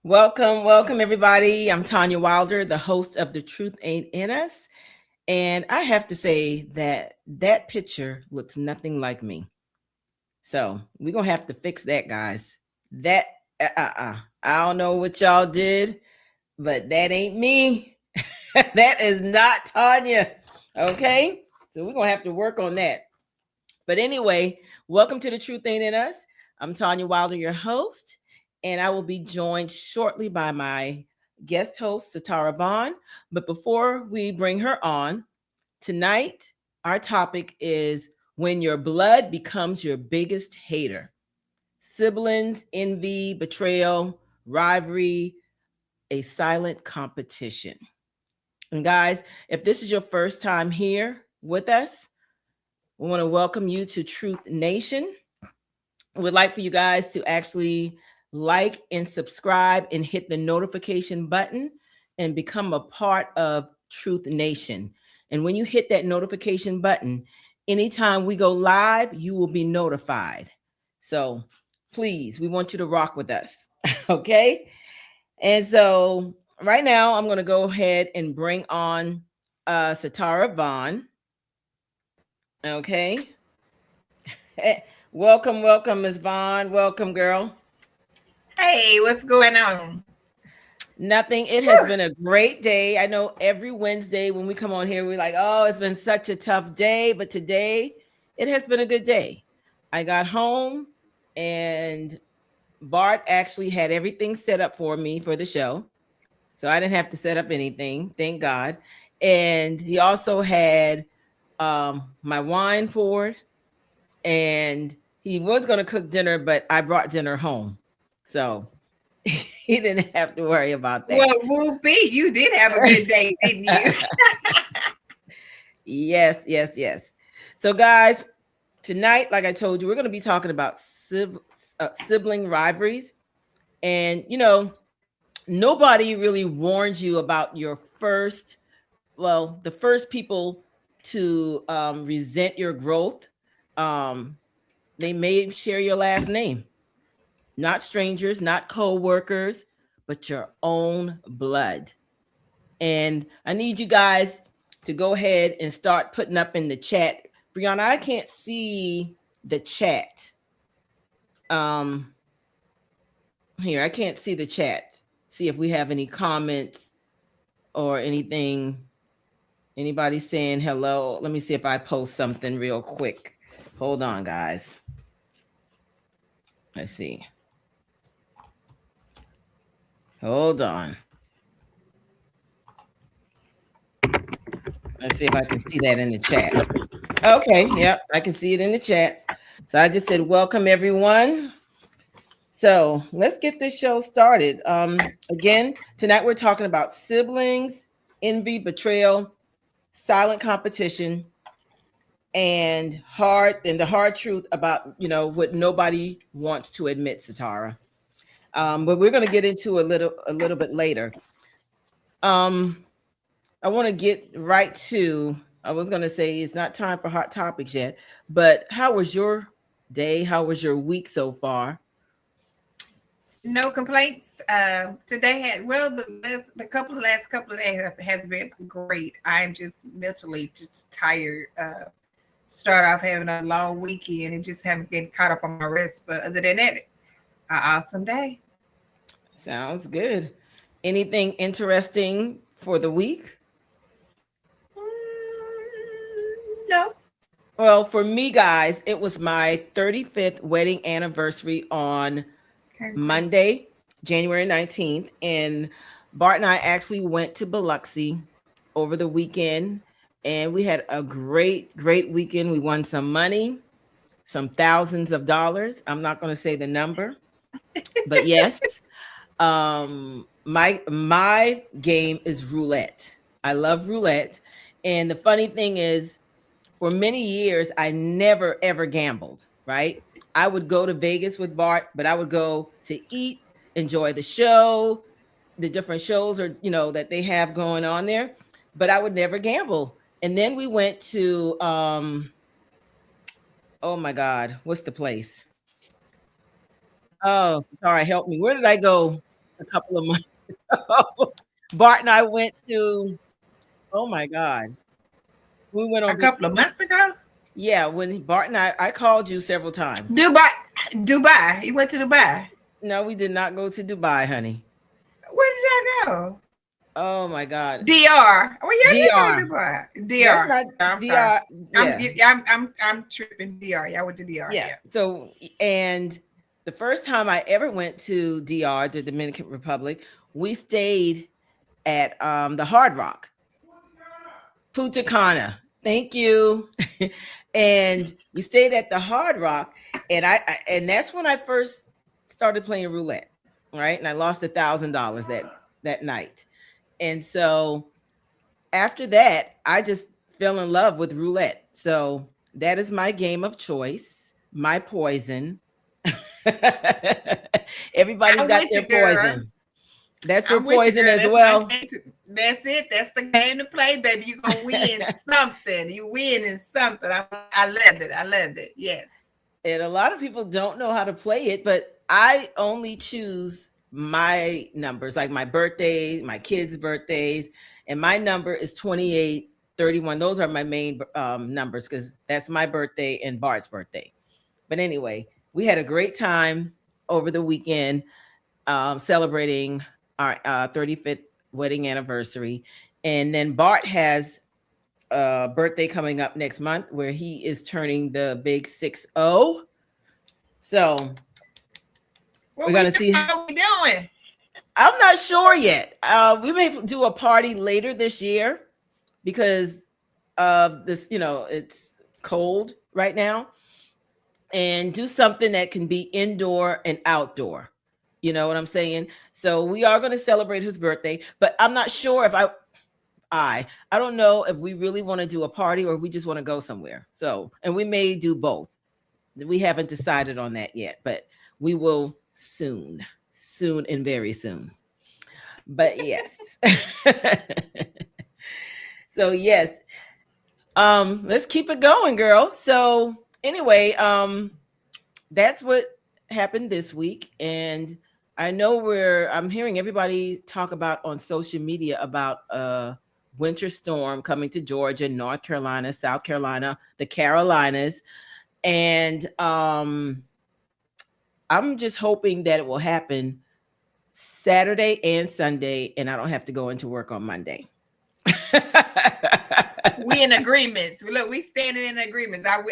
Welcome, everybody. I'm Tanya Wilder, the host of The Truth Ain't in Us. And I have to say that picture looks nothing like me. So we're going to have to fix that, guys. That, I don't know what y'all did, but that ain't me. That is not Tanya. Okay? So we're going to have to work on that. But anyway, welcome to The Truth Ain't in Us. I'm Tanya Wilder, your host. And I will be joined shortly by my guest host, Satara Vaughn. But before we bring her on, tonight, our topic is when your blood becomes your biggest hater. Siblings, envy, betrayal, rivalry, a silent competition. And guys, if this is your first time here with us, we want to welcome you to Truth Nation. We'd like for you guys to actually like and subscribe and hit the notification button and become a part of Truth Nation. And when you hit that notification button, anytime we go live, you will be notified. So please, we want you to rock with us. Okay. And so right now, I'm going to go ahead and bring on Satara Vaughn. Okay. Welcome, Ms. Vaughn. Welcome, girl. Hey, what's going on? Nothing. It has been a great day. I know every Wednesday when we come on here, we're like, oh, it's been such a tough day. But today, it has been a good day. I got home and Bart actually had everything set up for me for the show. So I didn't have to set up anything, thank God. And he also had my wine poured. And he was going to cook dinner, but I brought dinner home. So he didn't have to worry about that. Well, Whoopie, you did have a good day, didn't you? Yes. So, guys, tonight, like I told you, we're going to be talking about sibling rivalries. And, you know, nobody really warns you about the first people to resent your growth. They may share your last name. Not strangers, not co-workers, but your own blood. And I need you guys to go ahead and start putting up in the chat. Brianna, I can't see the chat. Here, I can't see the chat. See if we have any comments or anything. Anybody saying hello? Let me see if I post something real quick. Hold on, guys. Let's see. Hold on. Let's see if I can see that in the chat. Okay, yep, I can see it in the chat. So I just said, welcome everyone. So let's get this show started. Again, tonight we're talking about siblings, envy, betrayal, silent competition, and the hard truth about, you know, what nobody wants to admit, Satara. But we're going to get into a little bit later. I want to get right to, I was going to say it's not time for hot topics yet, but how was your day? How was your week so far? No complaints. Today had, well, the last couple of days has been great. I'm just mentally just tired. Start off having a long weekend and just haven't been caught up on my rest. But other than that, an awesome day. Sounds good. Anything interesting for the week? No. Well, for me, guys, it was my 35th wedding anniversary on Monday, January 19th. And Bart and I actually went to Biloxi over the weekend. And we had a great, great weekend. We won some money, some thousands of dollars. I'm not going to say the number, but yes. My game is roulette. I love roulette. And the funny thing is, for many years, I never ever gambled, right? I would go to Vegas with Bart, but I would go to eat, enjoy the show, the different shows or that they have going on there, but I would never gamble. And then we went to oh my God, what's the place? Oh, sorry, help me. Where did I go a couple of months ago? Bart and I went to, oh my God. We went A on couple of months ago. Yeah, when Bart and I called you several times. Dubai. You went to Dubai. No, we did not go to Dubai, honey. Where did y'all go? Oh my God. DR. Oh yeah, DR. did go to Dubai. DR. That's not I'm DR. Yeah. I'm tripping. DR. Y'all went to DR. Yeah. So, and the first time I ever went to DR, the Dominican Republic, we stayed at the Hard Rock, Punta Cana. Thank you. And we stayed at the Hard Rock, and and that's when I first started playing roulette, right? And I lost $1,000 that night. And so after that, I just fell in love with roulette. So that is my game of choice, my poison. Everybody's got their poison. That's your poison as well. That's it. That's the game to play, baby. You're going to win something. You win in something. I loved it. I loved it. Yes. And a lot of people don't know how to play it, but I only choose my numbers, like my birthdays, my kids' birthdays. And my number is 28, 31. Those are my main numbers because that's my birthday and Bart's birthday. But anyway, we had a great time over the weekend celebrating our 35th wedding anniversary. And then Bart has a birthday coming up next month where he is turning the big 6-0. So we're going to see how we doing. I'm not sure yet. We may do a party later this year because of this, it's cold right now, and do something that can be indoor and outdoor. You know what I'm saying? So we are going to celebrate his birthday, but I'm not sure if I don't know if we really want to do a party or if we just want to go somewhere. So, and we may do both. We haven't decided on that yet, but we will soon and very soon. But yes. So yes. Let's keep it going, girl. So anyway, that's what happened this week. And I know I'm hearing everybody talk about on social media about a winter storm coming to Georgia, North Carolina, South Carolina, the Carolinas. And I'm just hoping that it will happen Saturday and Sunday, and I don't have to go into work on Monday. We in agreements. Look, we standing in agreements. I'm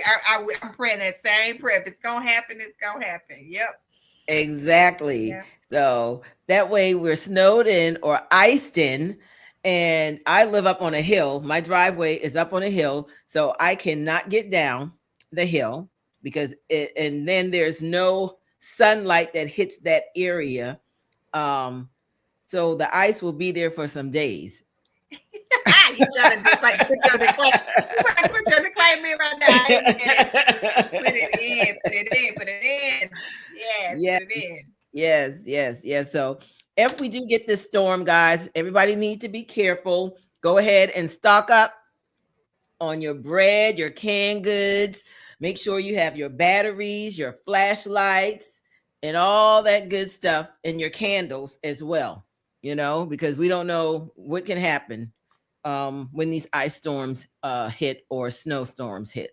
praying that same prayer. If it's gonna happen, it's gonna happen. Yep. Exactly. Yeah. So that way we're snowed in or iced in. And I live up on a hill. My driveway is up on a hill, so I cannot get down the hill because and then there's no sunlight that hits that area. So the ice will be there for some days. You trying to put your disclaimer right now. Put it in. Yeah, put it in. Yes. So if we do get this storm, guys, everybody need to be careful. Go ahead and stock up on your bread, your canned goods. Make sure you have your batteries, your flashlights, and all that good stuff, and your candles as well, because we don't know what can happen when these ice storms hit or snowstorms hit.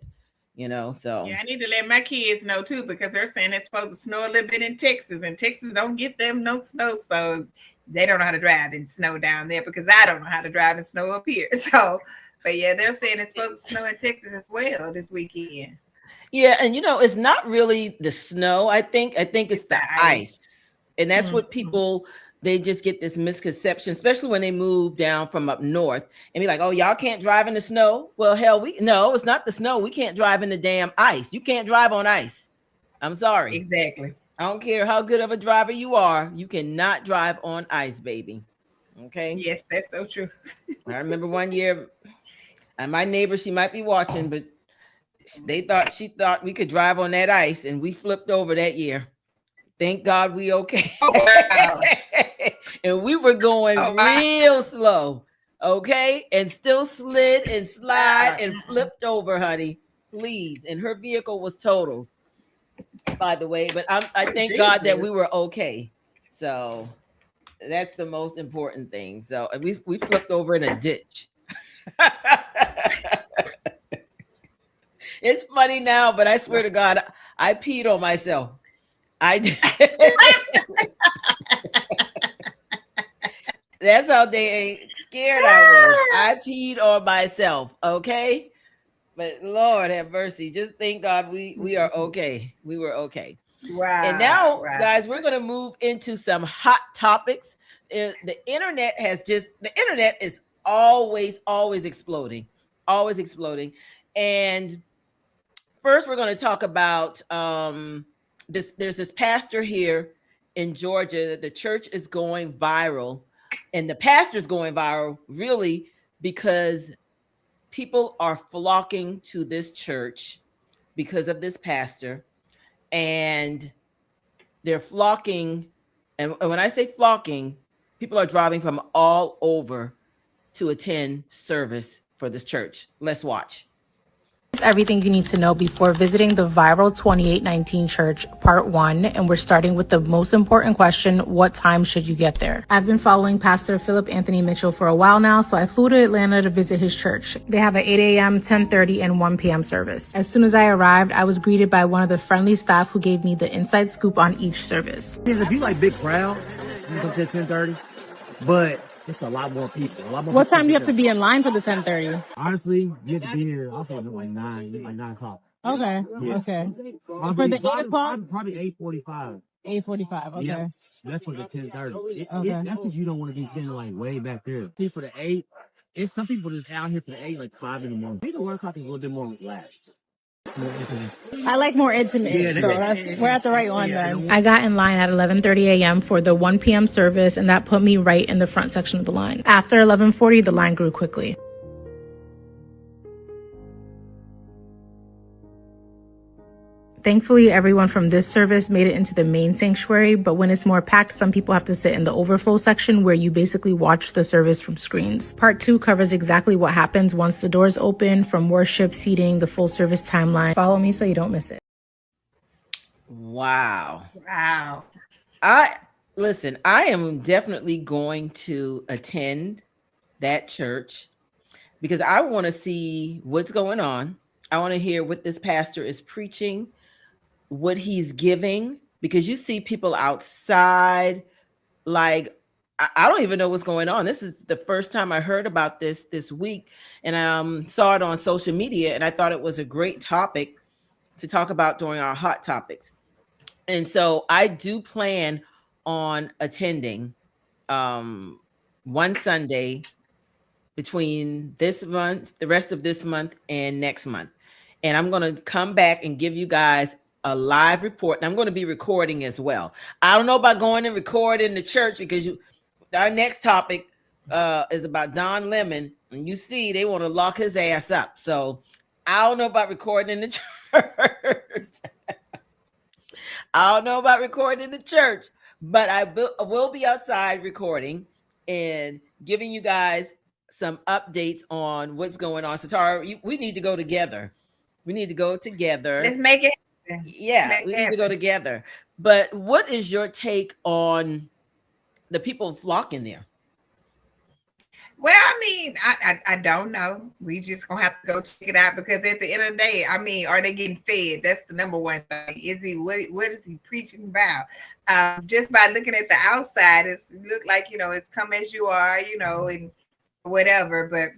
So yeah, I need to let my kids know too, because they're saying it's supposed to snow a little bit in Texas, and Texas don't get them no snow, so they don't know how to drive in snow down there because I don't know how to drive in snow up here. So But yeah, they're saying it's supposed to snow in Texas as well this weekend. Yeah, and it's not really the snow. I think it's the ice. And that's what people, they just get this misconception, especially when they move down from up north and be like, oh, y'all can't drive in the snow. Well, hell, no, it's not the snow. We can't drive in the damn ice. You can't drive on ice. I'm sorry. Exactly. I don't care how good of a driver you are. You cannot drive on ice, baby. Okay. Yes, that's so true. I remember one year, and my neighbor, she might be watching, but she thought we could drive on that ice, and we flipped over that year. Thank God we okay. Oh, wow. And we were going real slow, okay, and still slid and slide and flipped over, honey. Please. And her vehicle was totaled, by the way. But I thank God that we were okay. So that's the most important thing. So we flipped over in a ditch. It's funny now, but I swear to God, I peed on myself. I did. That's how scared I was. I peed on myself, okay? But Lord have mercy. Just thank God we are okay. We were okay. Wow. And now, guys, we're going to move into some hot topics. The internet is always exploding. Always exploding. And first, we're going to talk about this. There's this pastor here in Georgia. The church is going viral, and the pastor's going viral really because people are flocking to this church because of this pastor, and they're flocking. And when I say flocking, people are driving from all over to attend service for this church. Let's watch. Everything you need to know before visiting the Viral 2819 Church, Part 1, and we're starting with the most important question: what time should you get there? I've been following Pastor Philip Anthony Mitchell for a while now, so I flew to Atlanta to visit his church. They have an 8 a.m., 10:30, and 1 p.m. service. As soon as I arrived, I was greeted by one of the friendly staff who gave me the inside scoop on each service. If you like big crowds, you come to 10:30, but it's a lot more people. What time do you have to be in line for the 10:30? Honestly, you have to be here also at like 9 o'clock. Okay. Yeah. Okay. For the 8 o'clock? Probably 8:45. 8:45. Okay. Yeah, that's for the 10:30. Okay. That's if you don't want to be standing like way back there. See, for the 8, it's some people just out here for the 8, like 5 in the morning. I think the 1 o'clock is a little bit more relaxed. I like more intimate, Yeah, so we're at the right one then. I got in line at 11:30 a.m. for the 1 p.m. service, and that put me right in the front section of the line. After 11:40, the line grew quickly. Thankfully, everyone from this service made it into the main sanctuary, but when it's more packed, some people have to sit in the overflow section where you basically watch the service from screens. Part 2 covers exactly what happens once the doors open, from worship, seating, the full service timeline. Follow me so you don't miss it. Wow. Wow. I am definitely going to attend that church because I want to see what's going on. I want to hear what this pastor is preaching, what he's giving, because you see people outside, like, I don't even know what's going on. This is the first time I heard about this week, and saw it on social media, and I thought it was a great topic to talk about during our hot topics. And so I do plan on attending one Sunday between this month, the rest of this month, and next month. And I'm going to come back and give you guys a live report. And I'm going to be recording as well. I don't know about going and recording the church because our next topic is about Don Lemon. And you see, they want to lock his ass up. So I don't know about recording in the church. I don't know about recording in the church, but I will be outside recording and giving you guys some updates on what's going on. So Tara, we need to go together. We need to go together. Let's make it happen. Yeah, we need to go together. But what is your take on the people flocking there? Well, I mean, I don't know. We just gonna have to go check it out because at the end of the day, I mean, are they getting fed? That's the number one thing. Is he what is he preaching about? Just by looking at the outside, it look like it's come as you are, and whatever. But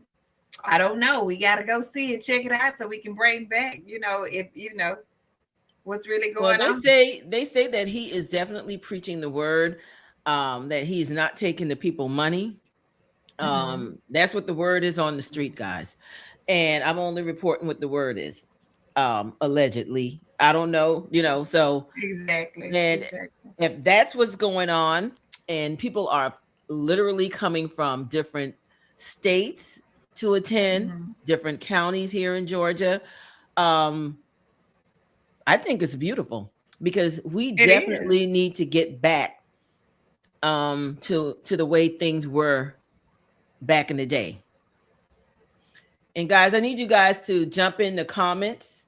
I don't know. We got to go see it, check it out, so we can bring back, if what's really Well, going on. they say that he is definitely preaching the word, that he's not taking the people money. That's what the word is on the street, guys. And I'm only reporting what the word is. Allegedly. I don't know, so Exactly. and if that's what's going on, and people are literally coming from different states to attend, different counties here in Georgia, I think it's beautiful, because we definitely need to get back to the way things were back in the day. And guys, I need you guys to jump in the comments,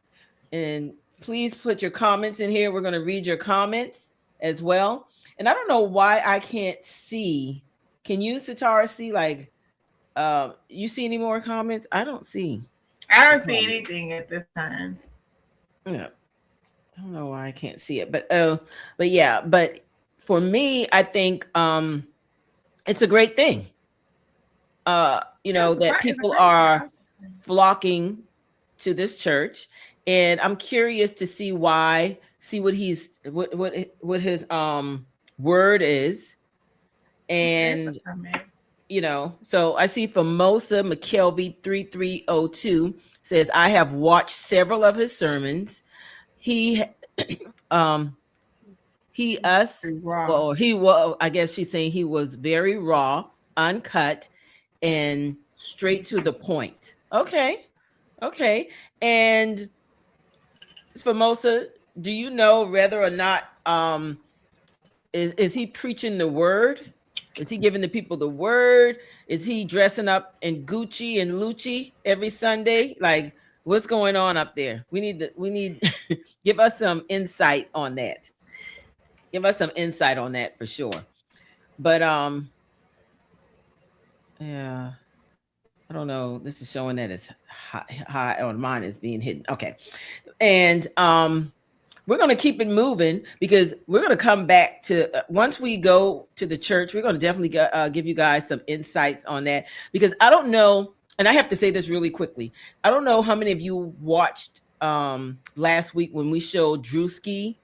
and please put your comments in here. We're going to read your comments as well. And I don't know why I can't see. Can you, Satara, see, like, you see any more comments? I don't see. I don't see anything at this time. Yeah. I don't know why I can't see it, but yeah, but for me, I think it's a great thing. That people are flocking to this church, and I'm curious to see why, see what his word is. And so I see Formosa McKelvey 3302 says, I have watched several of his sermons. I guess she's saying he was very raw, uncut, and straight to the point. Okay. And Formosa, do you know whether or not is he preaching the word? Is he giving the people the word? Is he dressing up in Gucci and Lucci every Sunday? Like, what's going on up there? We need give us some insight on that. Give us some insight on that for sure. But yeah, I don't know. This is showing that it's high on mine is being hidden. Okay. And we're going to keep it moving, because we're going to come back to once we go to the church, we're going to definitely give you guys some insights on that, because I don't know. And I have to say this really quickly. I don't know how many of you watched last week when we showed Drewski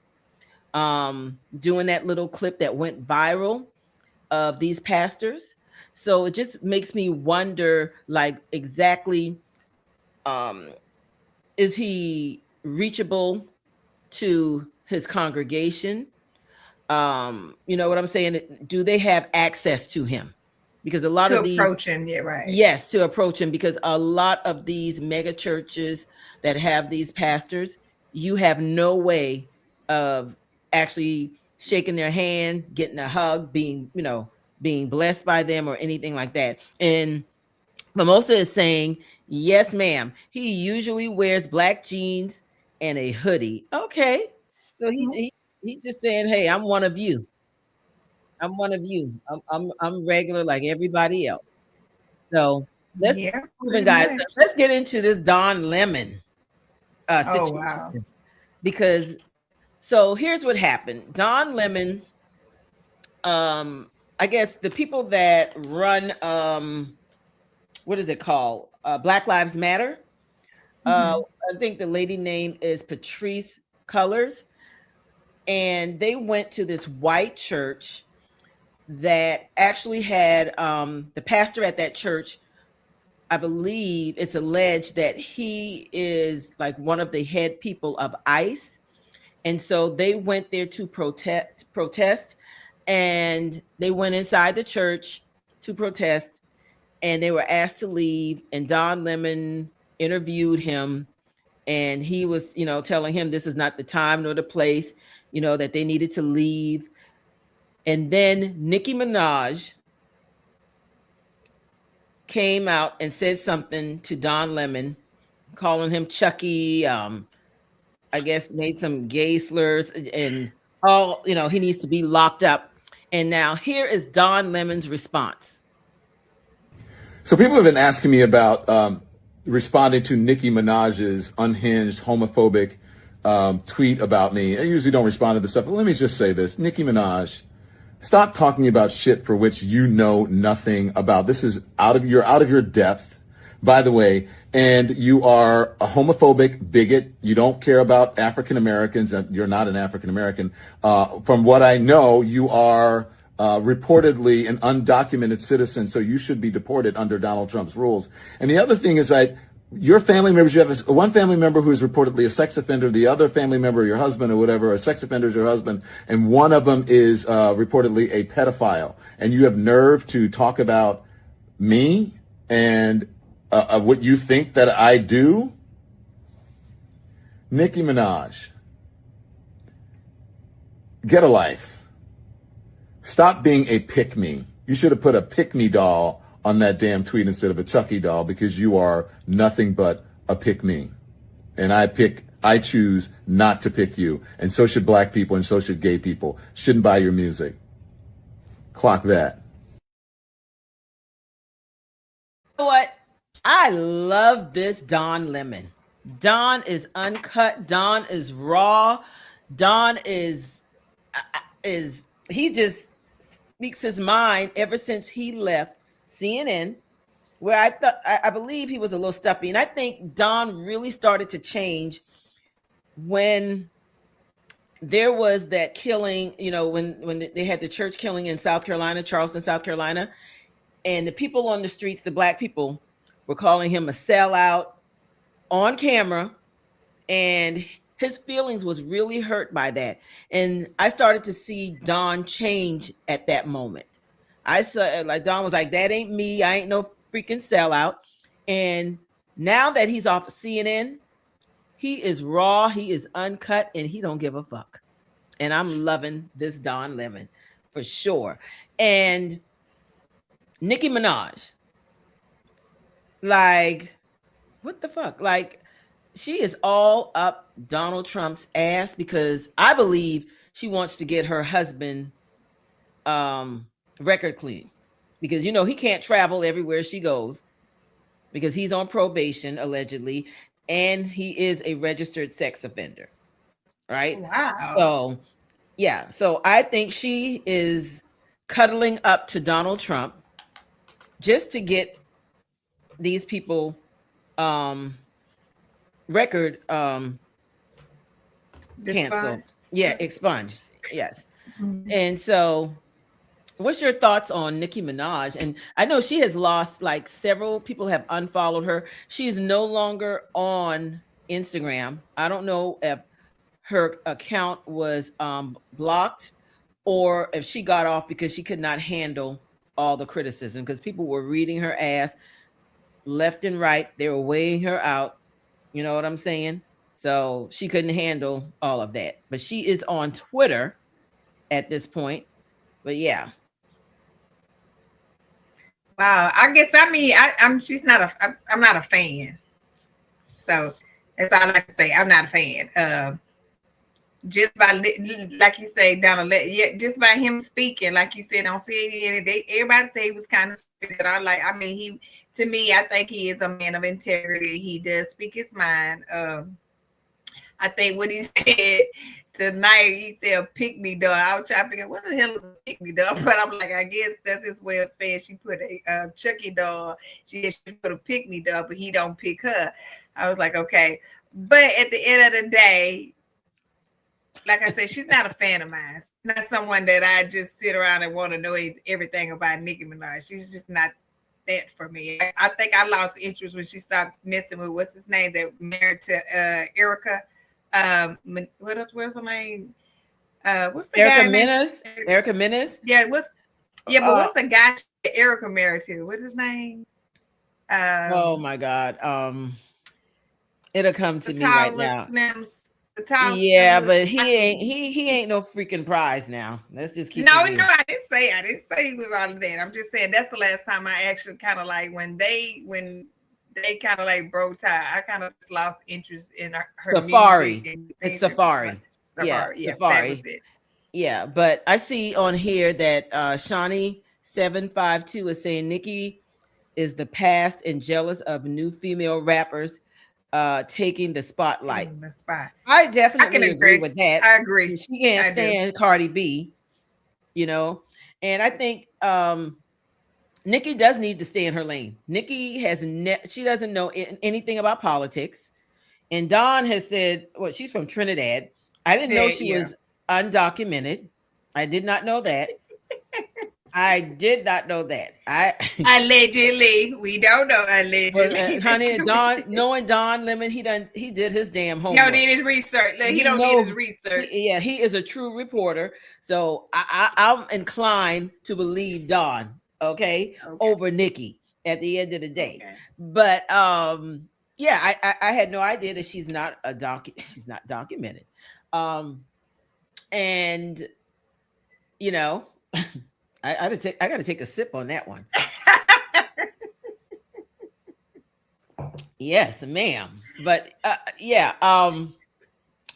doing that little clip that went viral of these pastors. So it just makes me wonder, like, exactly, is he reachable to his congregation? You know what I'm saying? Do they have access to him? Because a lot of these approach him, yeah, right. Yes, to approach him, because a lot of these mega churches that have these pastors, you have no way of actually shaking their hand, getting a hug, being blessed by them or anything like that. And Mimosa is saying, yes, ma'am. He usually wears black jeans and a hoodie. Okay. So he's just saying, hey, I'm one of you. I'm one of you. I'm regular like everybody else. So let's move, guys. Let's get into this Don Lemon situation. Oh, wow. Because so here's what happened. Don Lemon, I guess the people that run what is it called? Black Lives Matter. I think the lady name is Patrice Cullors. And they went to this white church that actually had the pastor at that church, I believe it's alleged that he is like one of the head people of ICE. And so they went there to protest, and they went inside the church to protest, and they were asked to leave. And Don Lemon interviewed him, and he was, telling him this is not the time nor the place, that they needed to leave. And then Nicki Minaj came out and said something to Don Lemon, calling him Chucky, I guess made some gay slurs, and all, he needs to be locked up. And now here is Don Lemon's response. So people have been asking me about responding to Nicki Minaj's unhinged, homophobic tweet about me. I usually don't respond to this stuff, but let me just say this. Nicki Minaj, stop talking about shit for which you know nothing about. This is out of your depth. by the way, and you are a homophobic bigot. You don't care about African Americans, and you're not an African American. From what I know, you are reportedly an undocumented citizen, so you should be deported under Donald Trump's rules. And the other thing is that your family members, you have one family member who is reportedly a sex offender, the other family member, your husband or whatever, a sex offender is your husband, and one of them is reportedly a pedophile. And you have nerve to talk about me and what you think that I do? Nicki Minaj, get a life. Stop being a pick-me. You should have put a pick-me doll on that damn tweet instead of a Chucky doll, because you are nothing but a pick-me. And I choose not to pick you. And so should black people, and so should gay people. Shouldn't buy your music. Clock that. You know what? I love this Don Lemon. Don is uncut. Don is raw. Don is he just speaks his mind ever since he left CNN, where I believe he was a little stuffy. And I think Don really started to change when there was that killing, when they had the church killing in South Carolina, Charleston, South Carolina, and the people on the streets, the black people, were calling him a sellout on camera, and his feelings was really hurt by that. And I started to see Don change at that moment. I saw, like, Don was like, that ain't me. I ain't no freaking sellout. And now that he's off of CNN, he is raw, he is uncut, and he don't give a fuck. And I'm loving this Don Lemon for sure. And Nicki Minaj, like, what the fuck? Like, she is all up Donald Trump's ass because I believe she wants to get her husband record clean, because he can't travel everywhere she goes because he's on probation allegedly, and he is a registered sex offender, right? Wow. So yeah, so I think she is cuddling up to Donald Trump just to get these people record canceled. Yeah, expunged. Yes. Mm-hmm. And so what's your thoughts on Nicki Minaj? And I know she has lost, like, several people have unfollowed her. She's no longer on Instagram. I don't know if her account was blocked or if she got off because she could not handle all the criticism, because people were reading her ass left and right. They were weighing her out. You know what I'm saying? So she couldn't handle all of that. But she is on Twitter at this point. But yeah. Wow. I guess, I'm not a fan. So that's all I can say. I'm not a fan. Just by, like you say, Donald, just by him speaking, like you said on CNN, everybody say he was kind of stupid. To me, I think he is a man of integrity. He does speak his mind. I think what he said tonight, he said pick me dog. I was trying to figure out what the hell is a pick me dog, but I'm like, I guess that's his way of saying she put a Chucky doll. She put a pick me dog, but he don't pick her. I was like, okay. But at the end of the day, like I said, she's not a fan of mine. She's not someone that I just sit around and want to know everything about Nicki Minaj. She's just not that for me. I think I lost interest when she started messing with, what's his name, that married to Erica. What's her name? What's the Erica guy? Mena? Erica Mena? Yeah, but what's the guy Erica married to? What's his name? Oh my God. It'll come to me right now. Yeah, but he ain't no freaking prize now. Let's just keep I didn't say he was all of that. I'm just saying that's the last time I actually kind of like when they kind of like bro tie, I kind of just lost interest in her Safari. It's Safari. Yeah, yeah, Safari. that was it. Yeah, but I see on here that Shawnee 752 is saying Nicki is the past and jealous of new female rappers taking the spotlight. I definitely agree with that. I agree. She can't stand Cardi B, and I think Nikki does need to stay in her lane. Nikki she doesn't know anything about politics. And Dawn has said, well, she's from Trinidad. I didn't know she was undocumented. I did not know that. I did not know that. Allegedly, we don't know allegedly. Honey, knowing Don Lemon, he did his damn homework. He did his research. He don't need his research. He is a true reporter. So I'm inclined to believe Don, okay, over Nikki at the end of the day. Okay. But yeah, I had no idea that she's not she's not documented. And you know, I got to take a sip on that one. Yes, ma'am. But yeah.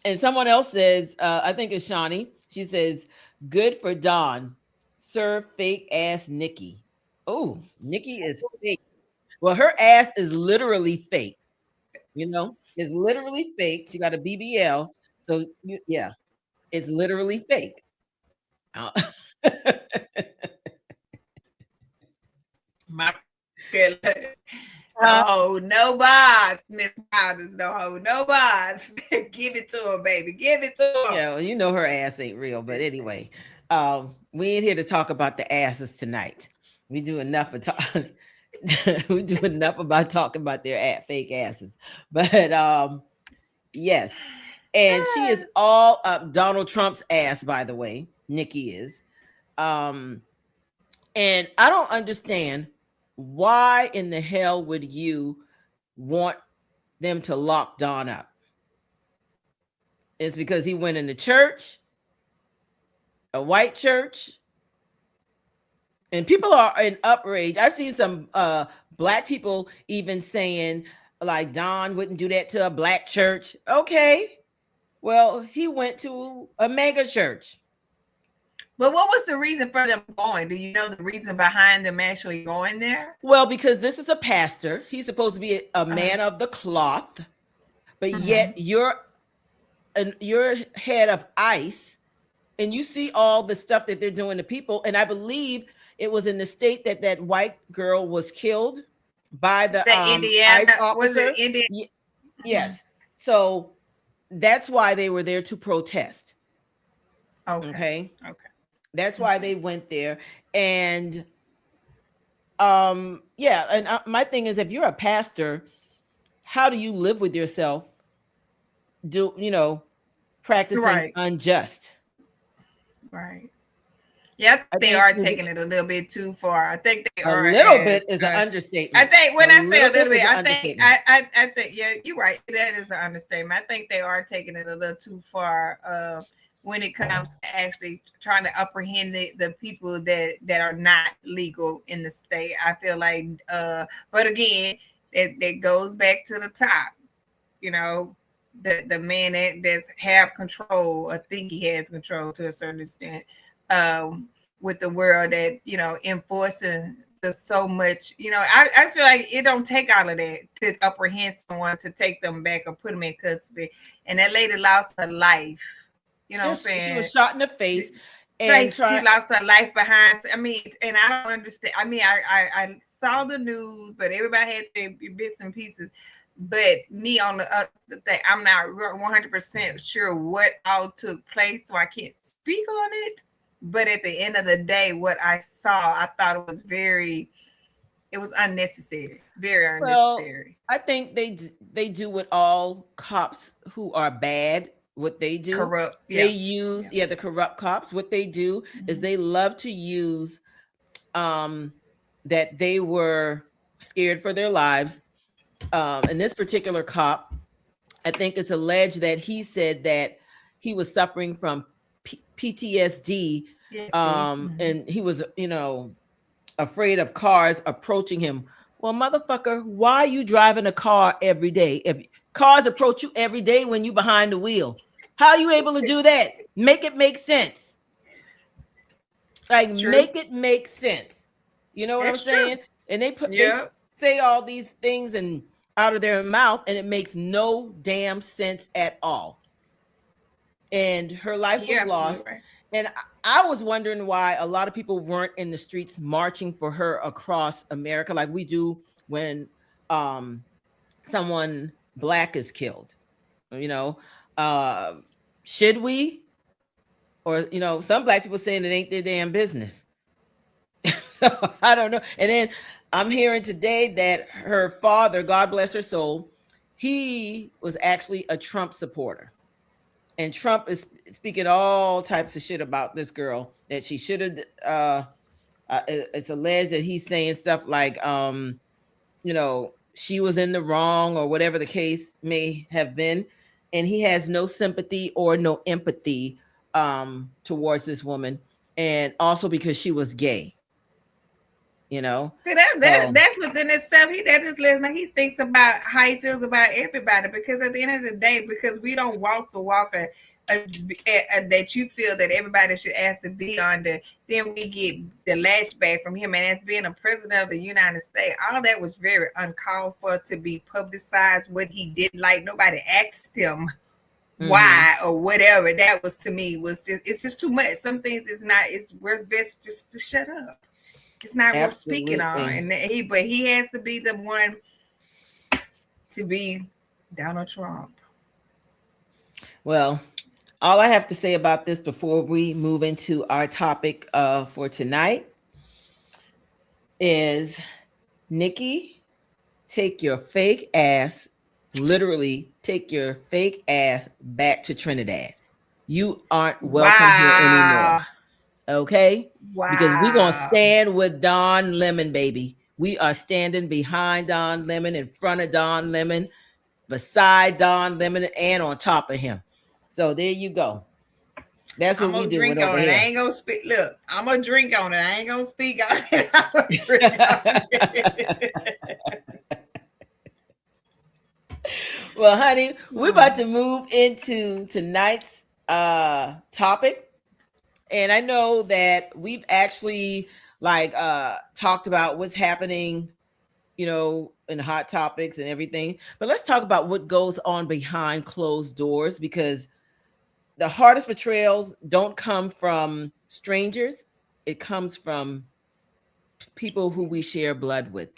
And someone else says, I think it's Shawnee. She says, "Good for Dawn. Serve fake ass Nikki." Oh, Nikki is fake. Well, her ass is literally fake. You know, it's literally fake. She got a BBL, so yeah, it's literally fake. My oh, no boss, Miss Powders, no boss. Give it to her, baby. Give it to her. Yeah, well, you know her ass ain't real, but anyway, we ain't here to talk about the asses tonight. We do enough of we do enough about talking about their fake asses. But yes, and she is all up Donald Trump's ass, by the way. Nikki is, and I don't understand. Why in the hell would you want them to lock Don up? It's because he went into church, a white church, and people are in outrage. I've seen some black people even saying, like, Don wouldn't do that to a black church. Okay, well, he went to a mega church. But what was the reason for them going? Do you know the reason behind them actually going there? Well, because this is a pastor. He's supposed to be a man of the cloth, but yet you're head of ICE, and you see all the stuff that they're doing to people. And I believe it was in the state that white girl was killed by the Indiana ICE officer. Was it Indiana? Yes. So that's why they were there to protest. Okay. That's why they went there. And yeah, and my thing is, if you're a pastor, how do you live with yourself? Practicing unjust? Right. Yeah, I think they are taking it a little bit too far. I think they are. A little bit is an understatement. I think when I say a little bit, I think yeah, you're right. That is an understatement. I think they are taking it a little too far. When it comes to actually trying to apprehend the people that are not legal in the state. I feel like, but again, that goes back to the top, the man that's have control, or think he has control to a certain extent, with the world that, enforcing so much, I just feel like it don't take all of that to apprehend someone, to take them back or put them in custody. And that lady lost her life. You know what I'm saying? She was shot in the face. And she lost her life behind. I mean, and I don't understand. I mean, I saw the news, but everybody had their bits and pieces. But me on the other thing, I'm not 100% sure what all took place, so I can't speak on it. But at the end of the day, what I saw, I thought it was unnecessary, very unnecessary. Well, I think they do what all cops who are bad. What they do, corrupt. They use the corrupt cops. What they do is they love to use that they were scared for their lives. And this particular cop, I think it's alleged that he said that he was suffering from PTSD, and he was, afraid of cars approaching him. Well, motherfucker, why are you driving a car every day? If cars approach you every day when you behind the wheel, how are you able to do that? Make it make sense. Make it make sense. You know what I'm saying? True. And they say all these things and out of their mouth, and it makes no damn sense at all. And her life was lost. Right. And I was wondering why a lot of people weren't in the streets marching for her across America like we do when someone black is killed. You know, uh, should we? Or, you know, some black people saying it ain't their damn business. So I don't know. And then I'm hearing today that her father, God bless her soul, he was actually a Trump supporter. And Trump is speaking all types of shit about this girl that she should have. It's alleged that he's saying stuff like, you know, she was in the wrong or whatever the case may have been, and he has no sympathy or no empathy towards this woman, and also because she was gay. You know, see that's within itself. He doesn't listen. He thinks about how he feels about everybody, because at the end of the day, because we don't walk the walk that you feel that everybody should ask to be under, then we get the lashback from him. And as being a president of the United States, all that was very uncalled for to be publicized. What he didn't like, nobody asked him why or whatever. That was, to me, was just, it's just too much. Some things it's worth best just to shut up. It's not worth speaking on, and but he has to be the one to be Donald Trump. Well, all I have to say about this before we move into our topic for tonight is, Nikki, take your fake ass, literally take your fake ass back to Trinidad. You aren't welcome here anymore. Okay? Wow. Because we're going to stand with Don Lemon, baby. We are standing behind Don Lemon, in front of Don Lemon, beside Don Lemon, and on top of him. So there you go. That's what we do. Drink on it. I ain't gonna speak. Look, I'm gonna drink on it. I ain't gonna speak on it. I'm gonna drink on it. Well, honey, we're about to move into tonight's topic. And I know that we've actually talked about what's happening, you know, in Hot Topics and everything. But let's talk about what goes on behind closed doors, because the hardest betrayals don't come from strangers. It comes from people who we share blood with.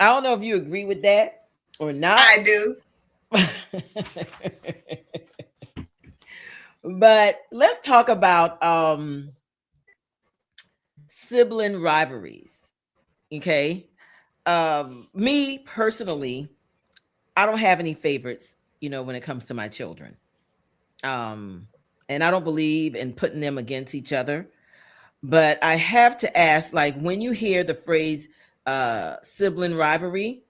I don't know if you agree with that or not. I do. But let's talk about sibling rivalries. Okay. Me personally, I don't have any favorites, you know, when it comes to my children. And I don't believe in putting them against each other. But I have to ask, like, when you hear the phrase sibling rivalry,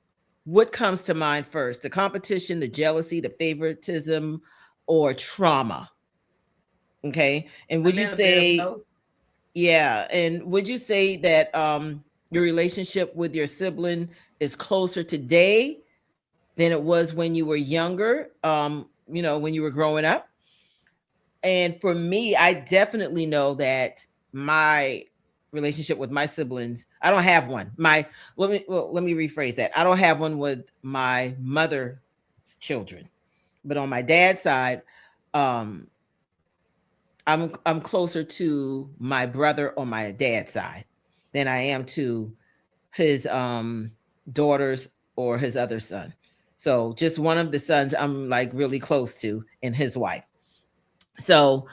what comes to mind first? The competition, the jealousy, the favoritism, or trauma? Okay. And would you say, yeah, and would you say that your relationship with your sibling is closer today than it was when you were younger, you know, when you were growing up? And for me, I definitely know that my relationship with my siblings, I don't have one. Let me rephrase that. I don't have one with my mother's children, but on my dad's side, I'm closer to my brother on my dad's side than I am to his daughters or his other son. So just one of the sons I'm like really close to, and his wife. So,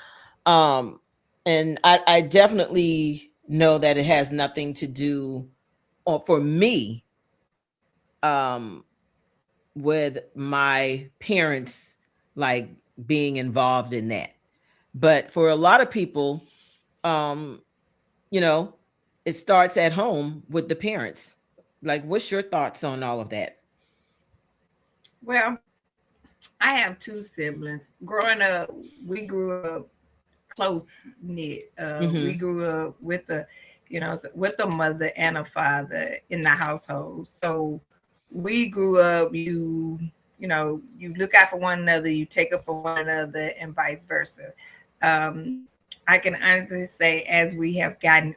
and I definitely know that it has nothing to do, or for me, with my parents like being involved in that. But for a lot of people, you know, it starts at home with the parents. Like, what's your thoughts on all of that? Well, I have two siblings. Growing up, we grew up close knit. We grew up with a mother and a father in the household. So we grew up, you look out for one another, you take up for one another, and vice versa. I can honestly say, as I've gotten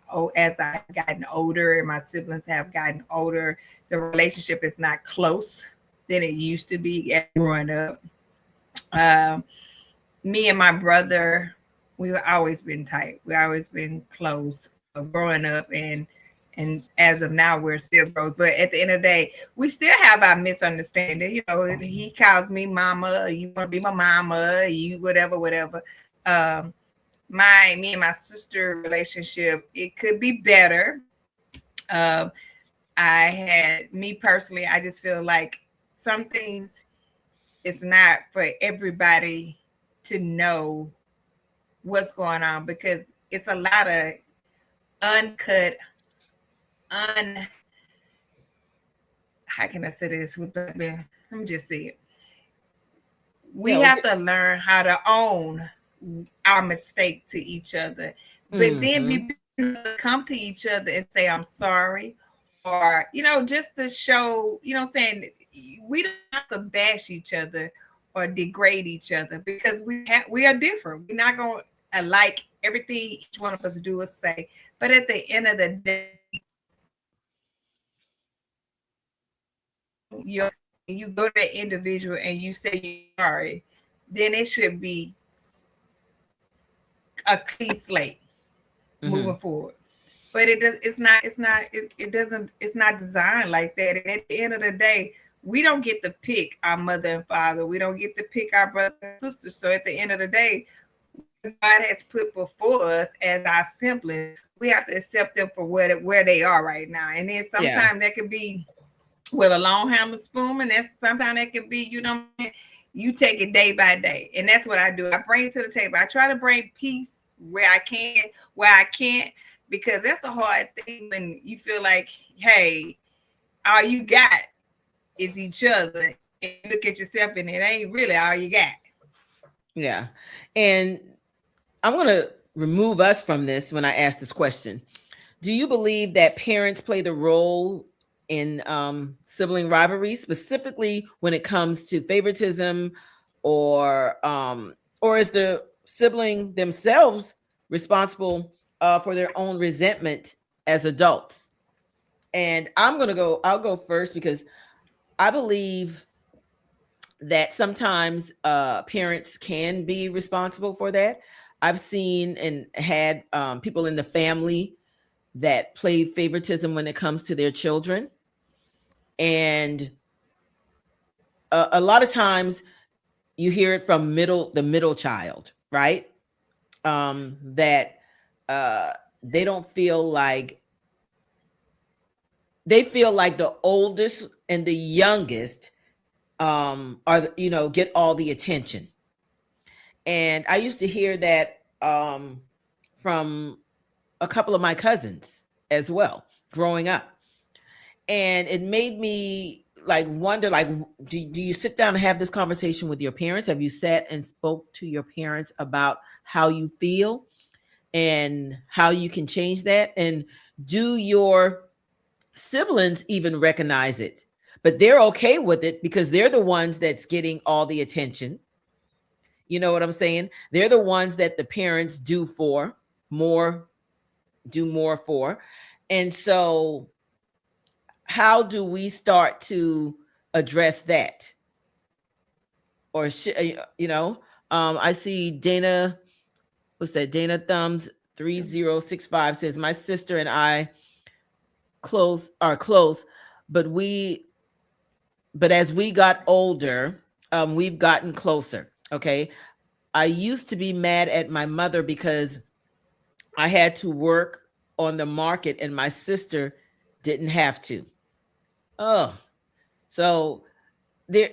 older and my siblings have gotten older, the relationship is not close than it used to be growing up. Me and my brother, we've always been tight. We've always been close growing up, and as of now, we're still close. But at the end of the day, we still have our misunderstanding. You know, he calls me mama. You want to be my mama? You whatever. Me and my sister relationship, it could be better. Me personally, I just feel like some things it's not for everybody to know what's going on, because it's a lot of uncut, how can I say this with let me just say it. We have to learn how to own our mistake to each other, but then be come to each other and say, I'm sorry, or, you know, just to show, you know what I'm saying? We don't have to bash each other or degrade each other, because we are different. We're not going to like everything each one of us do or say. But at the end of the day, you go to the individual and you say you're sorry, then it should be a clean slate moving forward. But it's not designed like that. And at the end of the day, we don't get to pick our mother and father. We don't get to pick our brother and sister. So at the end of the day, God has put before us as our siblings, we have to accept them for where they are right now. And then sometimes that could be with a long handle spoon, and sometimes that could be, you know, you take it day by day. And that's what I do. I bring it to the table. I try to bring peace where I can't, because that's a hard thing when you feel like, hey, all you got is each other, and look at yourself and it ain't really all you got. Yeah. And I'm going to remove us from this when I ask this question. Do you believe that parents play the role in sibling rivalry, specifically when it comes to favoritism, or is the sibling themselves responsible for their own resentment as adults? And I'll go first, because I believe that sometimes parents can be responsible for that. I've seen and had people in the family that play favoritism when it comes to their children. And a lot of times you hear it from the middle child, right? That they don't feel like, they feel like the oldest and the youngest are, you know, get all the attention. And I used to hear that from a couple of my cousins as well growing up. And it made me like wonder, like, do you sit down and have this conversation with your parents? Have you sat and spoke to your parents about how you feel and how you can change that? And do your siblings even recognize it? But they're okay with it because they're the ones that's getting all the attention. You know what I'm saying? They're the ones that the parents do more for. And so how do we start to address that? Or, you know, I see Dana, what's that? Dana Thumbs 3065 says, my sister and I are close, but as we got older, we've gotten closer. Okay. I used to be mad at my mother because I had to work on the market and my sister didn't have to. Oh, so there,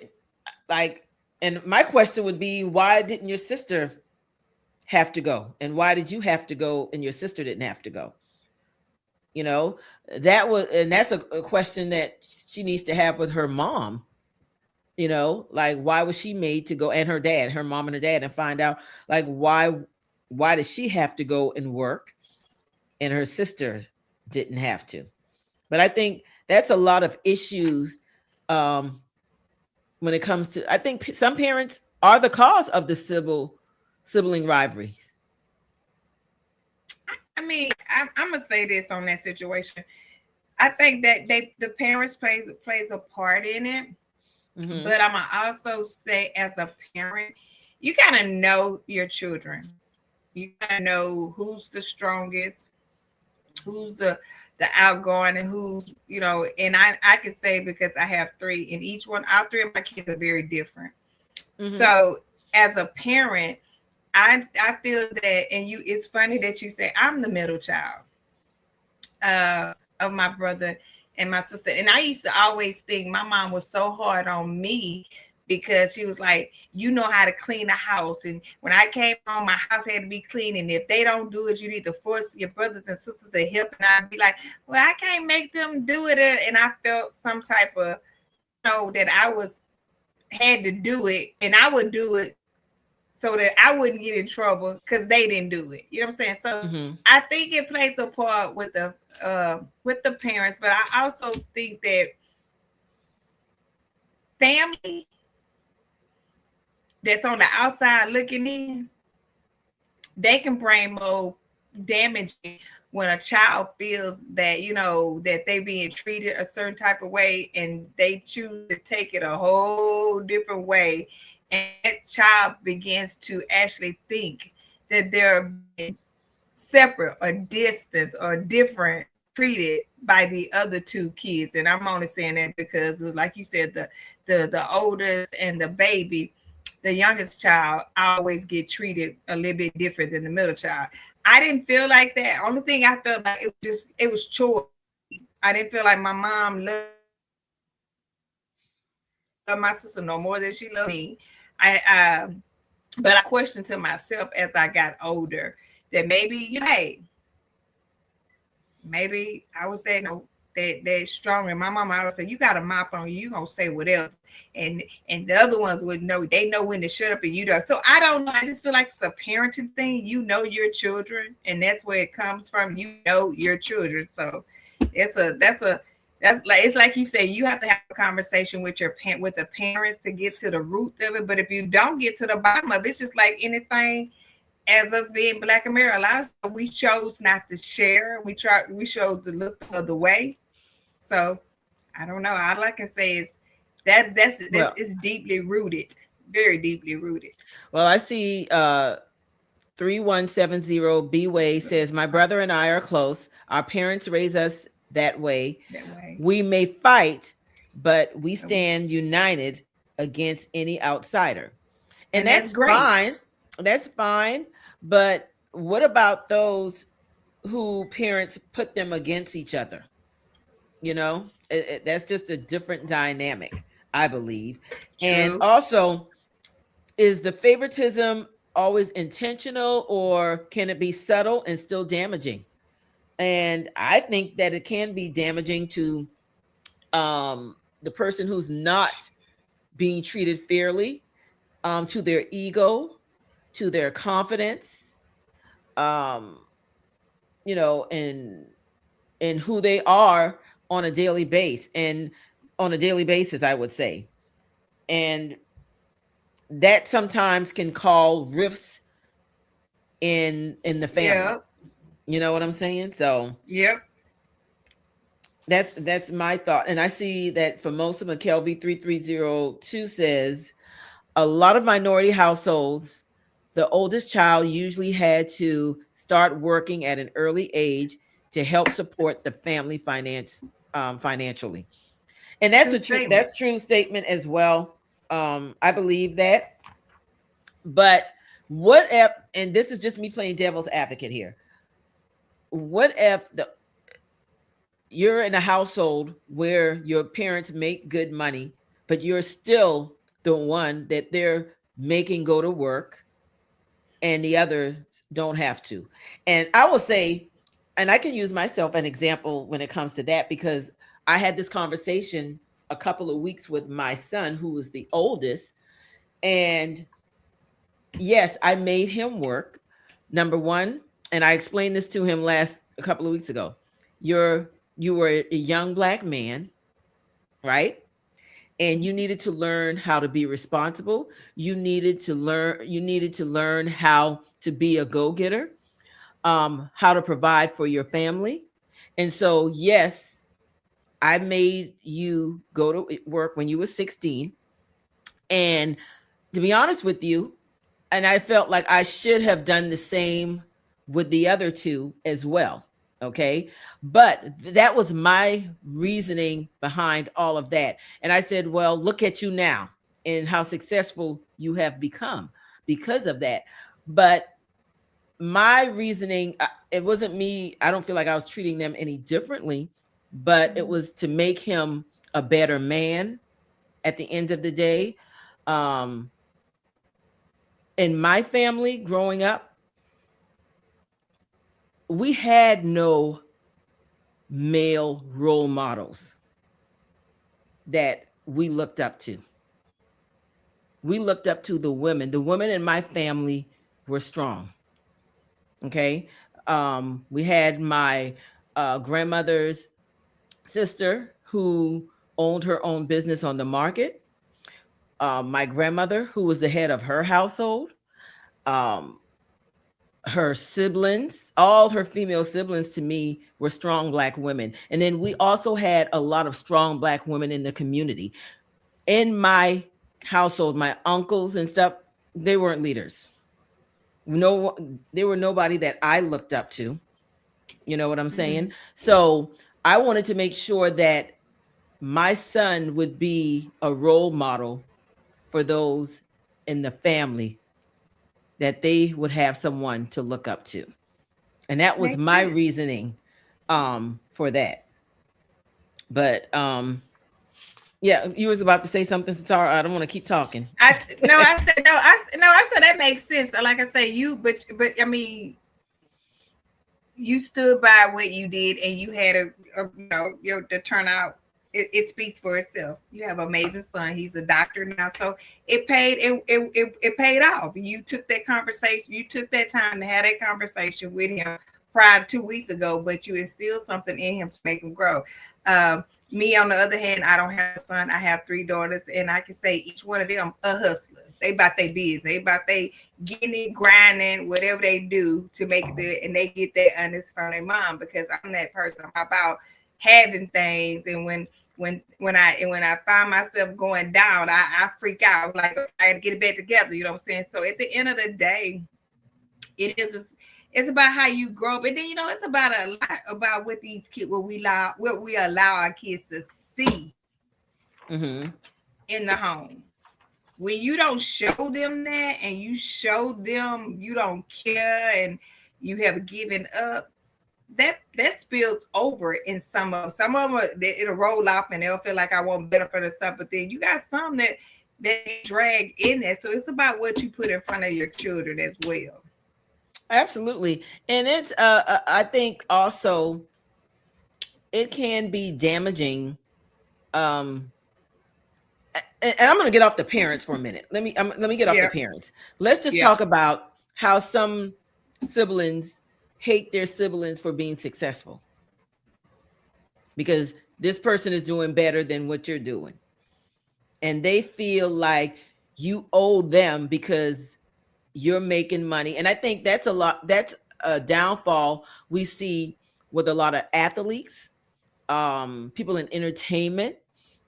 like, and my question would be, why didn't your sister have to go? And why did you have to go and your sister didn't have to go? You know, that's a question that she needs to have with her mom. You know, like, why was she made to go, and her dad, her mom and her dad, and find out, like, why does she have to go and work and her sister didn't have to? But I think that's a lot of issues when it comes to, I think some parents are the cause of the sibling rivalries. I mean, I'm gonna say this on that situation. I think that the parents plays a part in it. Mm-hmm. But I'm gonna also say, as a parent, you gotta know your children. You gotta know who's the strongest, who's the outgoing, and who's, you know. And I can say, because I have three, and each one, all three of my kids are very different. Mhm. So as a parent, I feel that, and you, it's funny that you say I'm the middle child of my brother and my sister. And I used to always think my mom was so hard on me because she was like, you know how to clean a house. And when I came home, my house had to be clean. And if they don't do it, you need to force your brothers and sisters to help. And I'd be like, well, I can't make them do it. And I felt some type of, you know, that I was had to do it, and I would do it so that I wouldn't get in trouble because they didn't do it. You know what I'm saying? So Mhm. I think it plays a part with the parents, but I also think that family that's on the outside looking in, they can bring more damage when a child feels that, you know, that they being treated a certain type of way, and they choose to take it a whole different way, and that child begins to actually think that they're separate or distant or different treated by the other two kids. And I'm only saying that because, like you said, the oldest and the baby, the youngest child, always get treated a little bit different than the middle child. I didn't feel like that. Only thing I felt like, it was choice. I didn't feel like my mom loved my sister no more than she loved me. But I questioned to myself as I got older that maybe, you know, hey, maybe I was that, you know, that strong. And my mama always said, you got a mop on you, you gonna say whatever. And the other ones would know, they know when to shut up, and you don't. So I don't know. I just feel like it's a parenting thing. You know your children, and that's where it comes from. You know your children. So that's like, it's like you say, you have to have a conversation with with the parents to get to the root of it. But if you don't get to the bottom of it, it's just like anything. As us being Black America, we chose not to share. We chose to look the other way. So I don't know. All I can say is that's it's deeply rooted, very deeply rooted. Well, I see 3170 B Way says, my brother and I are close. Our parents raise us that way. We may fight, but we stand united against any outsider. And that's great. fine. That's fine. But what about those who parents put them against each other? You know, that's just a different dynamic, I believe. True. And also, is the favoritism always intentional, or can it be subtle and still damaging? And I think that it can be damaging to the person who's not being treated fairly, to their ego, to their confidence, you know, and who they are on a daily basis, I would say. And that sometimes can cause rifts in the family. Yep. You know what I'm saying? So yep. That's my thought. And I see that for most of McKelvey 3302 says, a lot of minority households, the oldest child usually had to start working at an early age to help support the family financially. And that's true statement as well. I believe that. But what if, and this is just me playing devil's advocate here, what if you're in a household where your parents make good money, but you're still the one that they're making go to work and the others don't have to? And I will say, and I can use myself an example when it comes to that, because I had this conversation a couple of weeks with my son, who was the oldest. And yes, I made him work. Number one, and I explained this to him a couple of weeks ago. You were a young Black man, right? And you needed to learn how to be responsible. You needed to learn how to be a go-getter, how to provide for your family. And so, yes, I made you go to work when you were 16. And to be honest with you, and I felt like I should have done the same with the other two as well. Okay. But that was my reasoning behind all of that. And I said, well, look at you now and how successful you have become because of that. But my reasoning, it wasn't me. I don't feel like I was treating them any differently, but it was to make him a better man at the end of the day. In my family growing up, we had no male role models that we looked up to. We looked up to the women. The women in my family were strong. Okay. We had my grandmother's sister who owned her own business on the market. My grandmother, who was the head of her household. Her siblings, all her female siblings to me were strong Black women. And then we also had a lot of strong Black women in the community. In my household, my uncles and stuff, they weren't leaders. No, they were nobody that I looked up to. You know what I'm saying? So I wanted to make sure that my son would be a role model for those in the family, that they would have someone to look up to. And that was my reasoning for that. But yeah, you was about to say something, Satara. I don't want to keep talking. I said that makes sense. Like I say, but I mean, you stood by what you did, and you had the turnout. It speaks for itself. You have an amazing son. He's a doctor now, so it paid off. You took that conversation. You took that time to have that conversation with him prior to 2 weeks ago, but you instilled something in him to make him grow. Me, on the other hand, I don't have a son. I have 3 daughters, and I can say each one of them a hustler. They about their business. They about they getting it, grinding, whatever they do to make it good, and they get that honest from their mom, because I'm that person. I'm about having things, and when I find myself going down, I freak out. Like, I had to get it back together. You know what I'm saying? So at the end of the day, it's about how you grow up, and then it's about a lot about what these kids, what we allow our kids to see in the home. When you don't show them that, and you show them you don't care, and you have given up, that spills over in some of them. It'll roll off and they'll feel like I want better for the stuff, but then you got some that drag in there. So it's about what you put in front of your children as well. Absolutely. And it's I think also it can be damaging. And I'm going to get off the parents for a minute. Let me get off the parents. Let's just talk about how some siblings hate their siblings for being successful, because this person is doing better than what you're doing, and they feel like you owe them because you're making money. And I think that's a downfall we see with a lot of athletes, people in entertainment,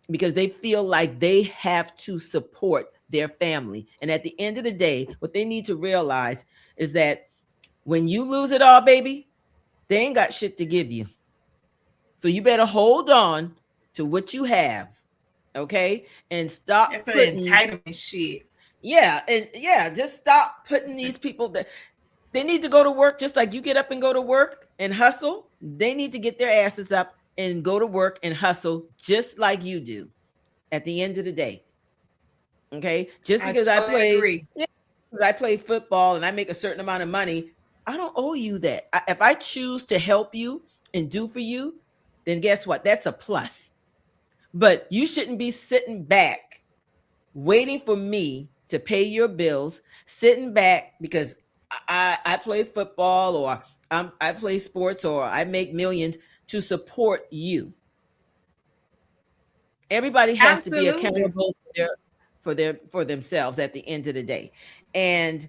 because they feel like they have to support their family. And at the end of the day, what they need to realize is that when you lose it all, baby, they ain't got shit to give you. So you better hold on to what you have, okay? And stop putting entitlement shit. Yeah, and just stop putting these people that they need to go to work just like you get up and go to work and hustle. They need to get their asses up and go to work and hustle just like you do at the end of the day. Okay? Just because I play football and I make a certain amount of money, I don't owe you that. If I choose to help you and do for you, then guess what? That's a plus. But you shouldn't be sitting back waiting for me to pay your bills, sitting back because I play football or I play sports or I make millions to support you. Everybody has to be accountable for themselves at the end of the day. And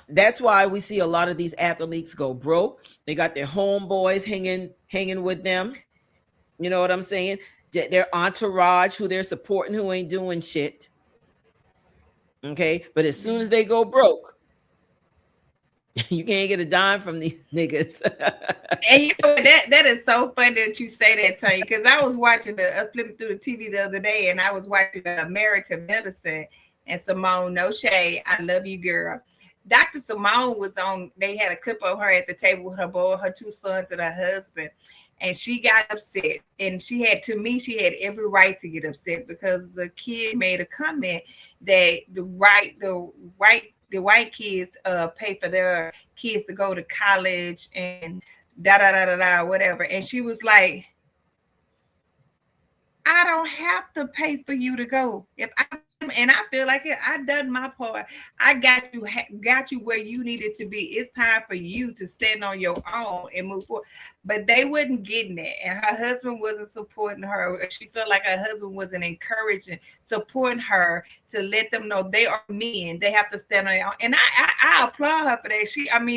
that's why we see a lot of these athletes go broke. They got their homeboys hanging with them. You know what I'm saying? Their entourage who they're supporting who ain't doing shit. Okay, but as soon as they go broke, you can't get a dime from these niggas. And you know that is so funny that you say that, Tanya, because I was watching flipping through the TV the other day, and I was watching American Medicine and Simone. No shade, I love you, girl. Dr. Simone was on. They had a clip of her at the table with her boy, her 2 sons, and her husband, and she got upset. And she had every right to get upset because the kid made a comment that the white kids pay for their kids to go to college and whatever. And she was like, I don't have to pay for you to go. And I feel like I done my part. I got you where you needed to be. It's time for you to stand on your own and move forward. But they wasn't getting that, and her husband wasn't supporting her. She felt like her husband wasn't encouraging, supporting her to let them know they are men. They have to stand on their own. And I applaud her for that.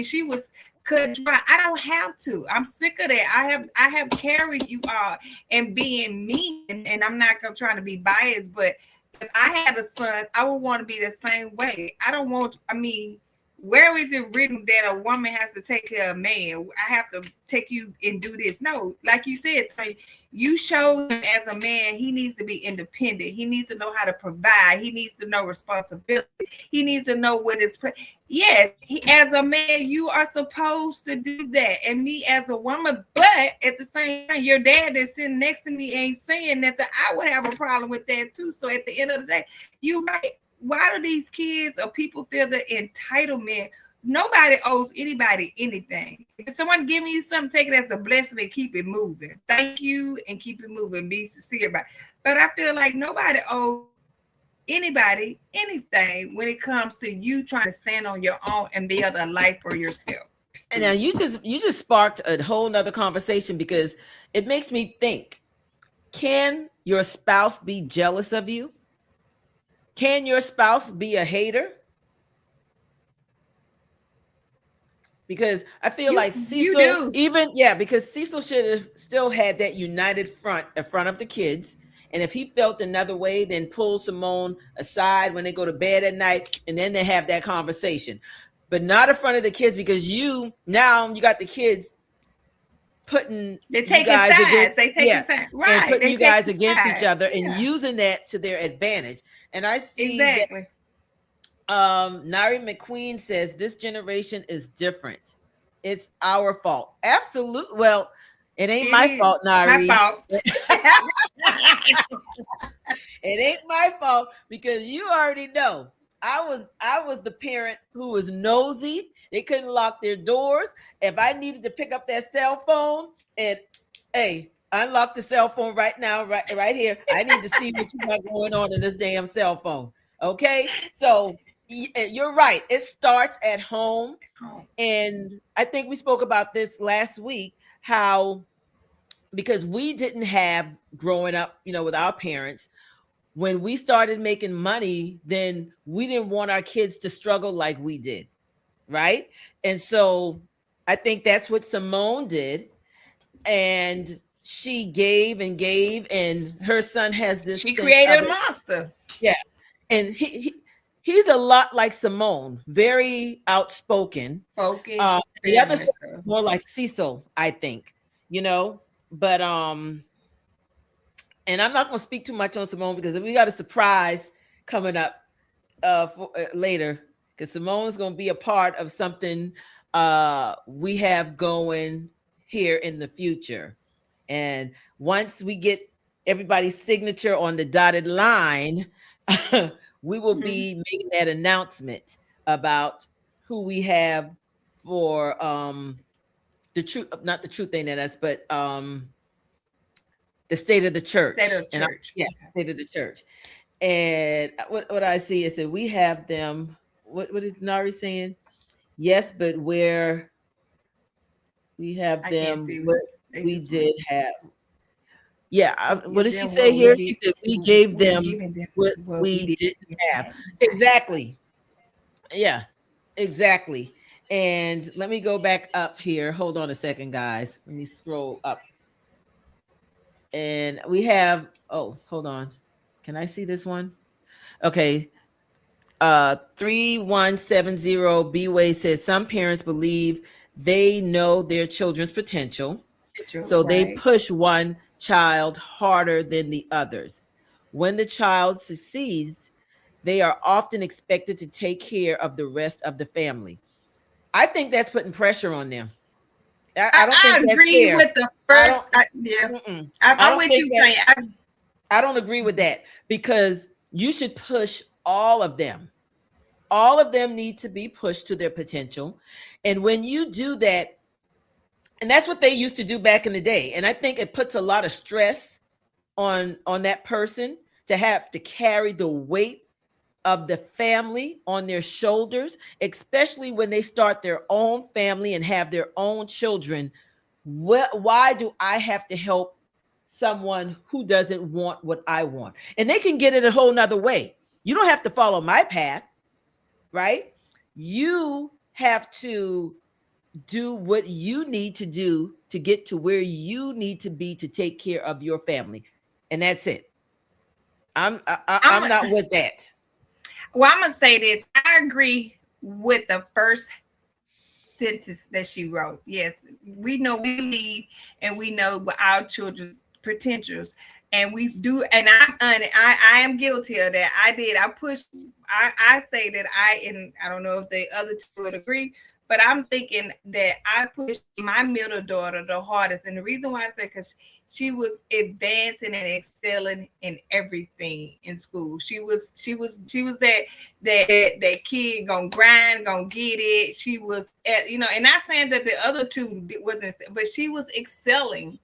She was cut dry. I don't have to. I'm sick of that. I have carried you all and being mean, and I'm not trying to be biased, but if I had a son, I would want to be the same way. Where is it written that a woman has to take care of a man? I have to take you and do this. No, like you said, you show him as a man, he needs to be independent. He needs to know how to provide. He needs to know responsibility. He needs to know what is. Yes, as a man, you are supposed to do that. And me as a woman, but at the same time, your dad that's sitting next to me ain't saying that I would have a problem with that too. So at the end of the day, you're right. Why do these kids or people feel the entitlement? Nobody owes anybody anything. If someone giving you something, take it as a blessing and keep it moving. Thank you and keep it moving. Be sincere about it. But I feel like nobody owes anybody anything when it comes to you trying to stand on your own and build a life for yourself. And now you just sparked a whole nother conversation, because it makes me think, can your spouse be jealous of you? Can your spouse be a hater? Because I feel like Cecil, because Cecil should have still had that united front in front of the kids. And if he felt another way, then pull Simone aside when they go to bed at night, and then they have that conversation. But not in front of the kids, because you got the kids they're taking sides. They take sides, right? And putting you guys against each other and using that to their advantage. And I see that Nari McQueen says this generation is different. It's our fault. Absolutely. Well, it ain't my fault, Nari. My fault. It ain't my fault, because you already know I was the parent who was nosy. They couldn't lock their doors. If I needed to pick up that cell phone and, hey, unlock the cell phone right now, right here. I need to see what you got going on in this damn cell phone. Okay, so you're right. It starts at home, and I think we spoke about this last week. How, because we didn't have growing up, with our parents. When we started making money, then we didn't want our kids to struggle like we did. Right. And so I think that's what Simone did. And she gave and gave, and her son has this. She created a monster. Yeah. And he's a lot like Simone, very outspoken. Okay. The other side, more like Cecil, I think, but and I'm not going to speak too much on Simone, because we got a surprise coming up later. Because Simone is going to be a part of something we have going here in the future. And once we get everybody's signature on the dotted line, we will be making that announcement about who we have for the truth, not the Truth Ain't In Us, but the State of the Church. State of the Church. State of the Church. And what I see is that we have them. What is Nari saying? Yes, but where we have them, what we did have. Yeah, what did she say here? She said we gave them what we didn't have. Exactly. Yeah, exactly. And let me go back up here. Hold on a second, guys. Let me scroll up. And we have, hold on. Can I see this one? Okay. 3170 B Way says some parents believe they know their children's potential, so they Right. push one child harder than the others. When the child succeeds, they are often expected to take care of the rest of the family. I think that's putting pressure on them. I don't I think that's agree fair. with the I first. don't. Yeah, Mm-mm. I'm I don't with think you, that. Tanya. I don't agree with that because you should push all of them. All of them need to be pushed to their potential. And when you do that, and that's what they used to do back in the day. And I think it puts a lot of stress on that person to have to carry the weight of the family on their shoulders, especially when they start their own family and have their own children. Why do I have to help someone who doesn't want what I want? And they can get it a whole nother way. You don't have to follow my path, right? You have to do what you need to do to get to where you need to be to take care of your family. And that's it. I'm not with that. Well, I'm gonna say this. I agree with the first sentence that she wrote. Yes, we know we lead and we know what our children's potentials, and we do. And I am guilty of that. I pushed. I say that and I don't know if the other two would agree, but I'm thinking that I pushed my middle daughter the hardest, and the reason why I say because she was advancing and excelling in everything in school. She was that kid gonna grind, gonna get it. She was and not saying that the other two wasn't, but she was excelling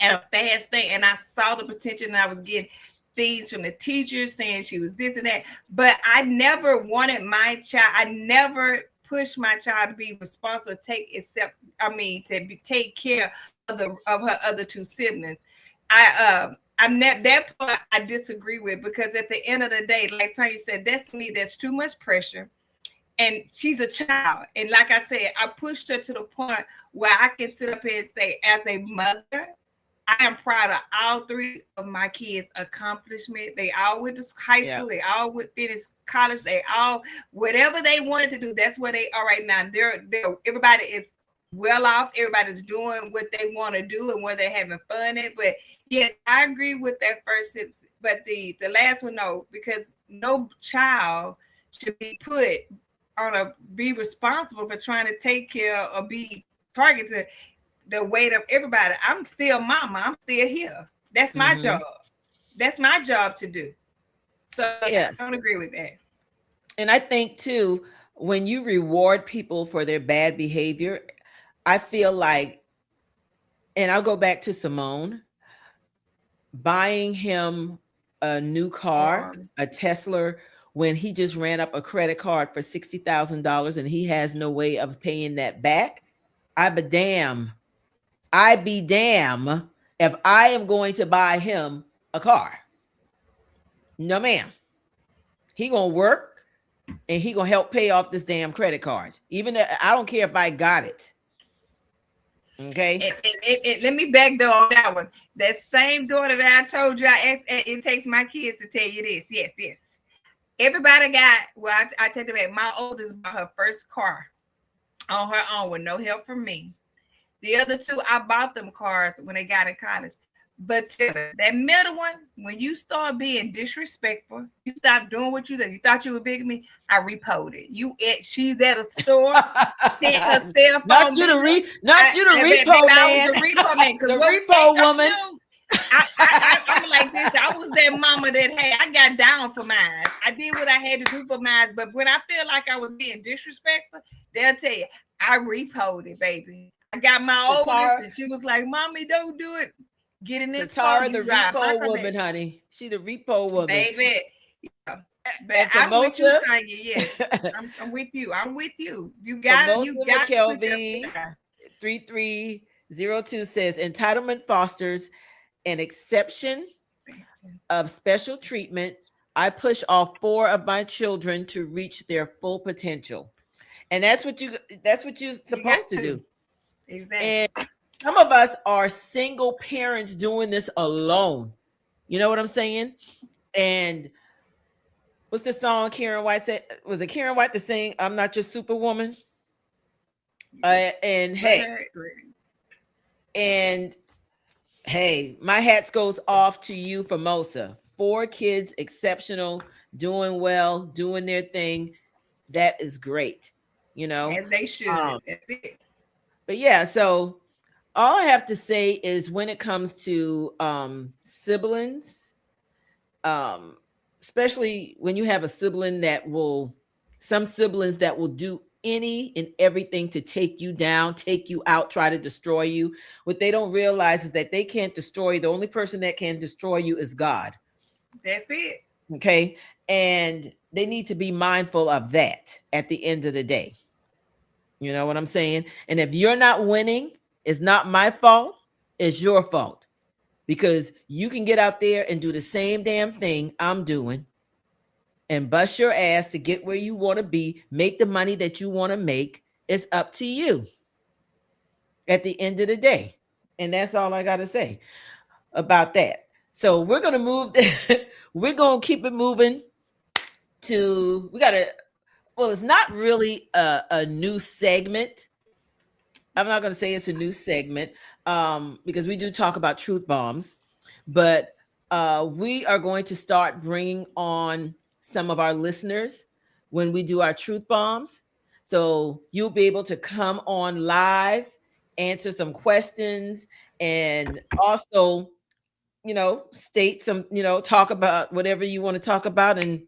at a fast thing, and I saw the potential, and I was getting things from the teachers saying she was this and that. But I never wanted my child. I never pushed my child to be responsible, to take care of her other two siblings. I'm not that part I disagree with, because at the end of the day, like Tanya said, that's me. That's too much pressure. And she's a child. And like I said, I pushed her to the point where I can sit up here and say, as a mother, I am proud of all three of my kids' accomplishment. They all went to high school. They all went finish college. They all, whatever they wanted to do, that's where they are right now. They're everybody is well off. Everybody's doing what they want to do and where they're having fun at. But yeah, I agree with that first sentence. But the last one, no, because no child should be put on be responsible for trying to take care or be targeted the weight of everybody. I'm still mama. I'm still here. That's my job. That's my job to do. So yes, I don't agree with that. And I think too, when you reward people for their bad behavior, I feel like, and I'll go back to Simone, buying him a new car, a Tesla, when he just ran up a credit card for $60,000 and he has no way of paying that back. I be damn if I am going to buy him a car. No, ma'am. He gonna work and he gonna help pay off this damn credit card. Even I don't care if I got it. Okay. Let me backdoor on that one. That same daughter that I told you, it takes my kids to tell you this. Yes. Everybody got, well, I tell you that my oldest bought her first car on her own with no help from me. The other two, I bought them cars when they got in college. But that middle one, when you start being disrespectful, you stop doing what you did. You thought you were bigger than me. I repoed it. She's at a store. Not you the repo man. The repo woman. I'm like this. I was that mama that, hey, I got down for mine. I did what I had to do for mine. But when I feel like I was being disrespectful, they'll tell you, I repoed it, baby. I got my oldest, and she was like, "Mommy, don't do it." Get in this Tara, the repo woman, honey. She the repo woman, baby. Yeah. But I'm with you, Tanya. Yes, I'm with you. I'm with you. You got McKelvey 3302 says entitlement fosters an exception of special treatment. I push all 4 of my children to reach their full potential, and that's what you're supposed to do. Exactly. And some of us are single parents doing this alone. You know what I'm saying? And what's the song Karen White said? Was it Karen White to sing "I'm Not Your Superwoman"? And hey, my hats goes off to you, Formosa. 4 kids, exceptional, doing well, doing their thing. That is great, As they should. That's it. But yeah, so all I have to say is when it comes to siblings, especially when you have a sibling some siblings that will do any and everything to take you down, take you out, try to destroy you. What they don't realize is that they can't destroy you. The only person that can destroy you is God. That's it. Okay. And they need to be mindful of that at the end of the day. You know what I'm saying? And if you're not winning, it's not my fault. It's your fault. Because you can get out there and do the same damn thing I'm doing and bust your ass to get where you want to be, make the money that you want to make. It's up to you at the end of the day. And that's all I got to say about that. So we're going to move. We're going to keep it moving to, it's not really a new segment. I'm not going to say it's a new segment because we do talk about truth bombs, but we are going to start bringing on some of our listeners when we do our truth bombs. So you'll be able to come on live, answer some questions, and also, state some, talk about whatever you want to talk about, and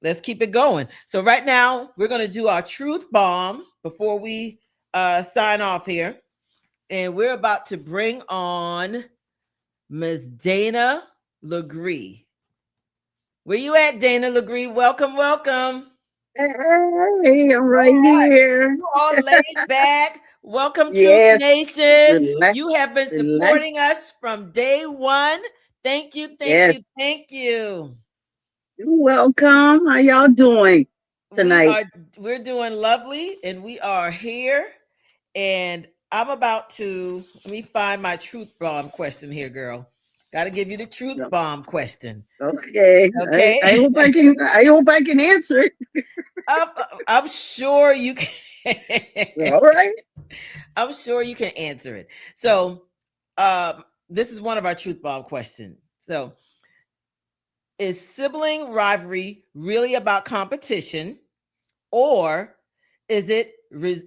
let's keep it going. So right now we're going to do our truth bomb before we sign off here. And we're about to bring on Ms. Dana Legree. Where you at, Dana Legree? Welcome, welcome. Hey, I'm right here. You all laid back. Welcome, Yes. Truth Nation. Relax, You have been supporting us from day one. Thank you, thank you. You're welcome. How y'all doing tonight? We're doing lovely, and we are here. And I'm about to, let me find my truth bomb question here, girl. Got to give you the truth bomb question. Okay. I hope I can answer it. I'm sure you can. All right. I'm sure you can answer it. So, this is one of our truth bomb questions. So, is sibling rivalry really about competition, or is it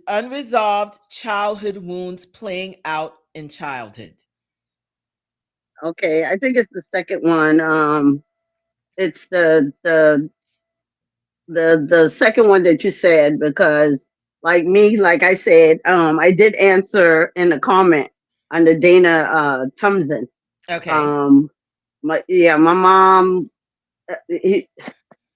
unresolved childhood wounds playing out in childhood? Okay, I think it's the second one. It's the second one that you said, because like I said, I did answer in the comment on the Dana Tumson. Okay. My mom,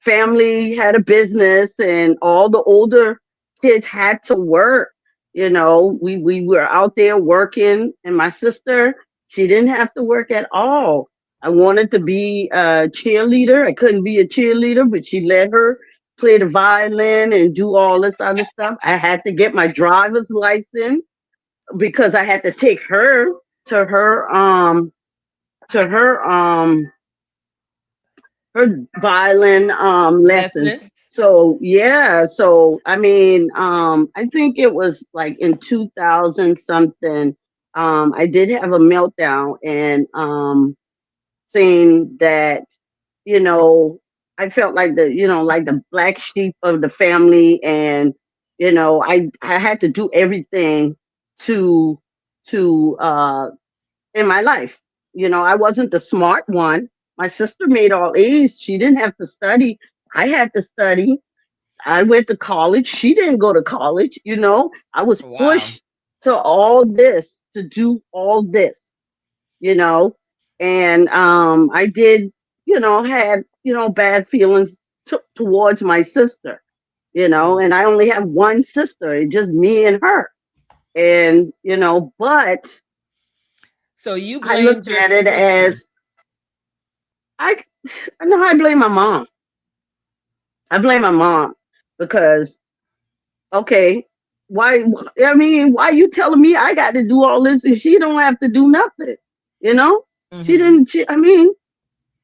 family had a business, and all the older kids had to work. We were out there working, and my sister, she didn't have to work at all. I wanted to be a cheerleader. I couldn't be a cheerleader, but she let her play the violin and do all this other stuff. I had to get my driver's license because I had to take her to her violin lessons. So I mean, I think it was like in 2000 something. I did have a meltdown and saying that, I felt like the black sheep of the family, and I had to do everything to in my life. I wasn't the smart one. My sister made all A's. She didn't have to study. I had to study. I went to college. She didn't go to college. I was pushed to all this, to do all this, and I did, had, bad feelings towards my sister, and I only have one sister. It's just me and her. And, but so you I looked at it as I blame my mom. I blame my mom because, okay, why are you telling me I got to do all this and she don't have to do nothing? Mm-hmm. She didn't,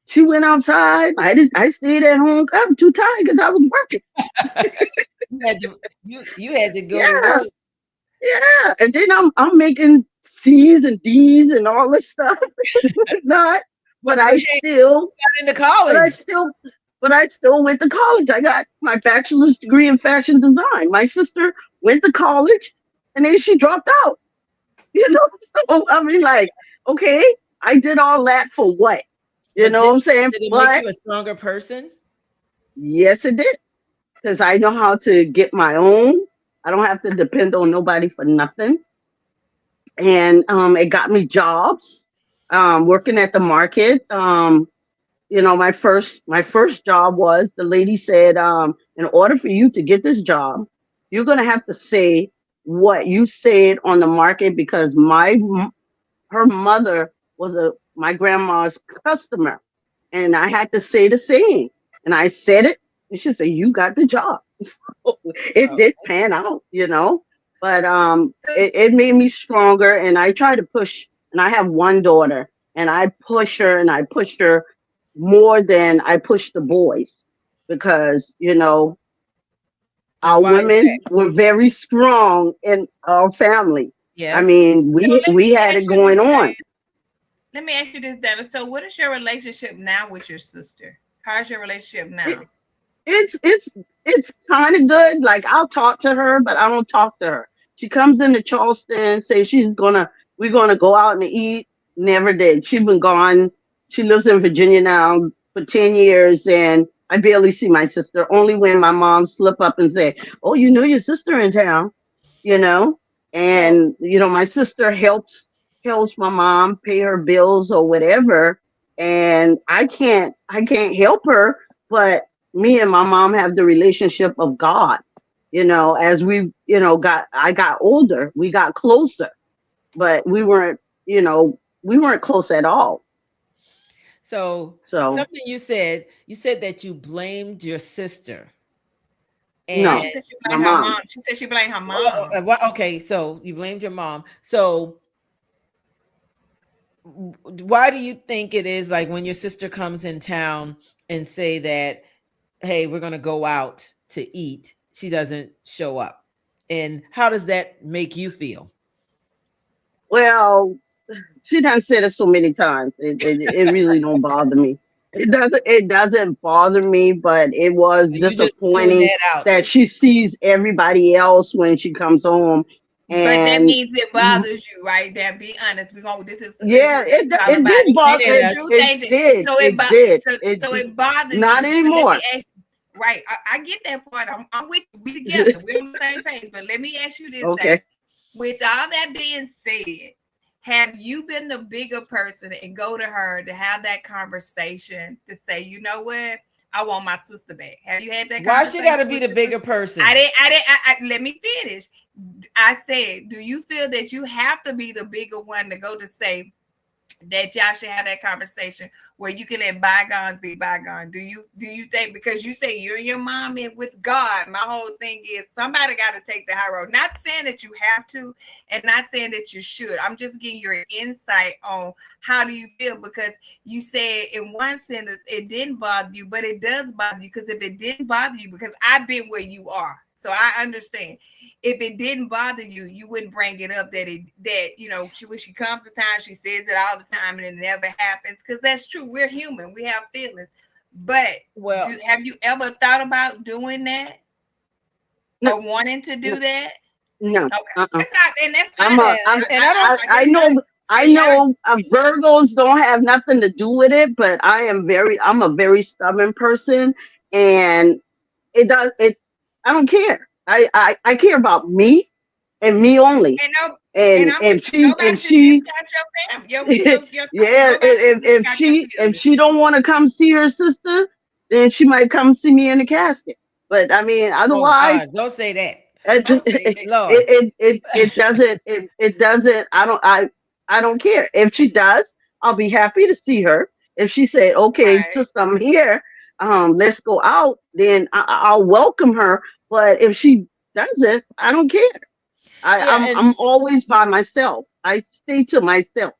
She went outside. I stayed at home. I'm too tired because I was working. You had to go to Yeah, work. yeah. And then I'm making C's and D's and all this stuff. Not, but But I hey, still, into but I college. still, but I still went to college. I got my bachelor's degree in fashion design. My sister went to college, and then she dropped out. You know, so I mean, like, okay, I did all that for what? You But know what I'm saying? did it make But you a stronger person? yes, it did, because I know how to get my own. I don't have to depend on nobody for nothing. And it got me jobs, working at the market. My first job was, the lady said, in order for you to get this job, you're gonna have to say what you said on the market, because her mother was my grandma's customer, and I had to say the same. And I said it, and she said, "You got the job." So it Oh, did pan out. But So, it made me stronger, and I try to push. And I have one daughter, and I push her, and I push her more than I push the boys, because and our why is that? women were very strong in our family. I Yes. mean, so we let we me had it ask you this, going Dan. on. Let me ask you this, Dana. So, what is your relationship now with your sister? How's your relationship It, now? it's kind of good. Like, I'll talk to her, but I don't talk to her. She comes into Charleston, say we're gonna go out and eat. Never did. She's been gone. She lives in Virginia now for 10 years, and I barely see my sister. Only when my mom slip up and say, "Oh, your sister in town," you know. So And my sister helps my mom pay her bills or whatever, and I can't help her, but me and my mom have the relationship of God. As we got older, we got closer, but we weren't close at all. so So something you said that you blamed your sister. And She no, said she my blamed her mom. mom. She said she blamed her mom. okay, so you blamed your mom. So why do you think it is like when your sister comes in town and say that, hey, we're going to go out to eat, she doesn't show up? And how does that make you feel? Well, she done said it so many times. It really don't bother me. It doesn't bother me, but it was You just tune disappointing that out. that she sees everybody else when she comes home. But that And means it bothers you, right? Now, be honest. We going. This is yeah, what this is all it about. did bother So the Yeah, truth it ain't it. did. So It did. so it bothers Not you. But let me anymore. ask. Right, I get that part. I'm with you. We together. We're on the same page. But let me ask you this thing. Okay. With all that being said, have you been the bigger person and go to her to have that conversation to say, you know what? I want my sister back. Have you had that why she got conversation to be with the your bigger sister? person? Let me finish. I said, do you feel that you have to be the bigger one to go to say that y'all should have that conversation where you can let bygones be bygones? Do you think, because you say you're your mom and with God, my whole thing is somebody got to take the high road. Not saying that you have to, and not saying that you should. I'm just getting your insight on how do you feel, because you said in one sentence it didn't bother you, but it does bother you, because if it didn't bother you, because I've been where you are, so I understand. If it didn't bother you, you wouldn't bring it up that when she comes to time, she says it all the time and it never happens. Because that's true. We're human. We have feelings. But Well, have you ever thought about doing that No, or wanting to no, do that? no. Okay. Uh-uh. That's I'm fine. a. and I don't. I know. I Because y'all, know Virgos don't have nothing to do with it, but I'm a very stubborn person, and it does it. I don't care. I care about me and me only. and no, and And I'm with if you. she Nobody if should she discount your family. yeah, Nobody should if discount your she if feelings. she don't want to come see her sister, then she might come see me in the casket. But I mean, Oh otherwise, God, don't say that. it Don't say it that. Lord. it doesn't it doesn't. I don't care. If she does, I'll be happy to see her. If she said, "Okay, Right. sister, I'm here. Let's go out," then I'll welcome her. But if she doesn't, I don't care. I, Yeah, I'm I'm always by myself. I stay to myself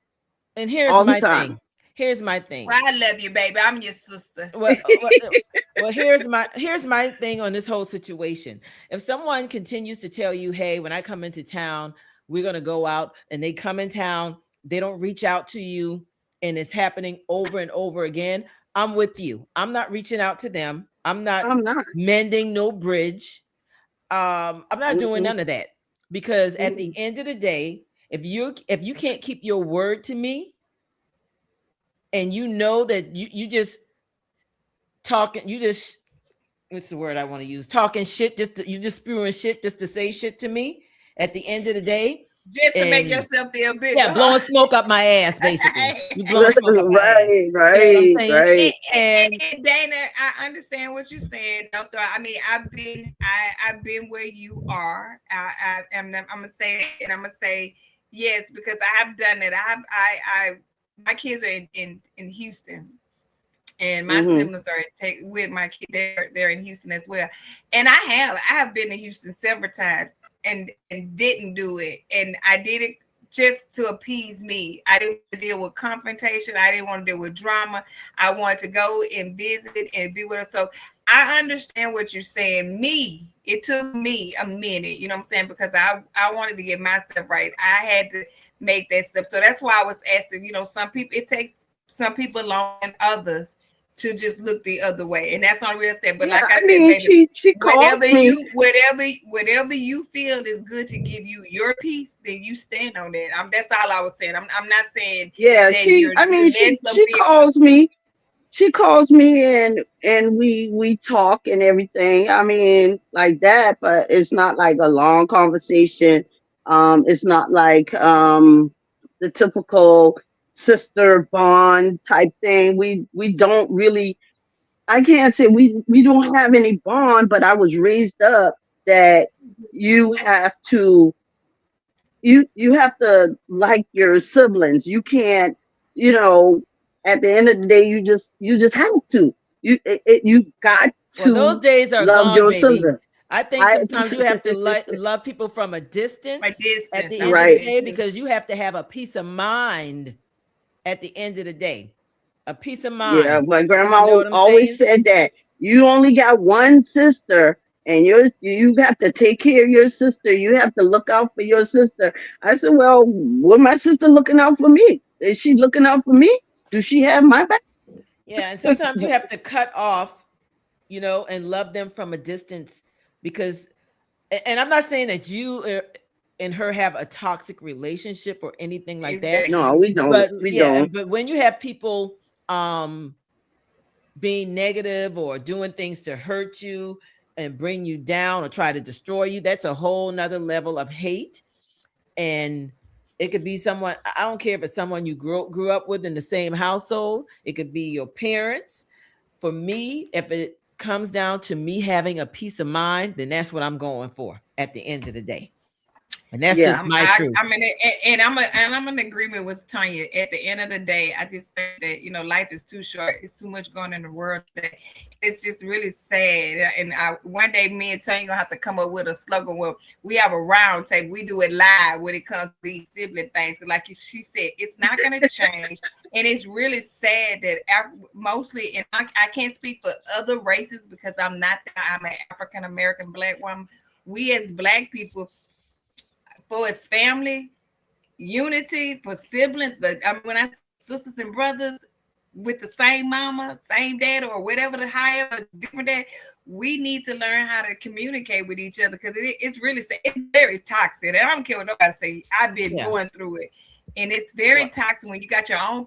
and here's all the my time. thing. here's my thing. Well, I love you, baby. I'm your sister. Well, here's my thing on this whole situation. If someone continues to tell you, hey, when I come into town, we're going to go out, and they come in town, they don't reach out to you, and it's happening over and over again, I'm with you. I'm not reaching out to them. I'm not mending no bridge. I'm not doing none of that, because at the end of the day, if you can't keep your word to me, and you know that you just talking, you just, what's the word I want to use? Talking shit, you just spewing shit just to say shit to me at the end of the day. Just to make yourself feel bigger. Yeah, blowing smoke up my ass, basically. You blowing smoke up my ass. Right. You know Right. And Dana, I understand what you're saying. I mean, I've been where you are. I'm gonna say it, and I'm gonna say yes, because I've done it. My kids are in Houston, and my siblings are with my kids. They're in Houston as well, and I have been to Houston several times and didn't do it, and I did it just to appease me. I didn't want to deal with confrontation. I didn't want to deal with drama. I wanted to go and visit and be with her. So I understand what you're saying. It took me a minute, you know what I'm saying? Because I wanted to get myself right. I had to make that step. So that's why I was asking, some people, it takes some people longer than others to just look the other way. And that's all we said. But like I said, baby, she whatever you feel is good to give you your peace, then you stand on that. That's all I was saying. I'm not saying she calls me. She calls me and we talk and everything. I mean, like that, but it's not like a long conversation. It's not like the typical sister bond type thing. We don't really, I can't say we don't have any bond, but I was raised up that you have to like your siblings. You can't, at the end of the day, you just have to. You got to. Well, those days are love gone, your baby. sibling. I think sometimes you have to love people from a distance at the end right. of the day, because you have to have a peace of mind at the end of the day. A peace of mind. Yeah, my grandma always said that you only got one sister, and you have to take care of your sister. You have to look out for your sister. I said, well, what my sister looking out for me? Is she looking out for me? Does she have my back? Yeah, and sometimes you have to cut off, and love them from a distance, because, and I'm not saying that you and her have a toxic relationship or anything like that. No, we don't. But when you have people being negative or doing things to hurt you and bring you down or try to destroy you, that's a whole nother level of hate. And it could be someone, I don't care if it's someone you grew up with in the same household. It could be your parents. For me, if it comes down to me having a peace of mind, then that's what I'm going for at the end of the day. And that's just my truth. I'm in agreement with Tanya. At the end of the day, I just think that life is too short. It's too much going in the world today. It's just really sad. And one day, me and Tanya gonna have to come up with a slogan. Well, we have a round table. We do it live when it comes to these sibling things. Like she said, it's not gonna change. And it's really sad that mostly, and I can't speak for other races because I'm an African American Black woman. We as Black people, for its family, unity, for siblings, when I sisters and brothers with the same mama, same dad, or whatever however different dad, we need to learn how to communicate with each other, because it's really, it's very toxic. And I don't care what nobody say. I've been going through it, and it's very toxic when you got your own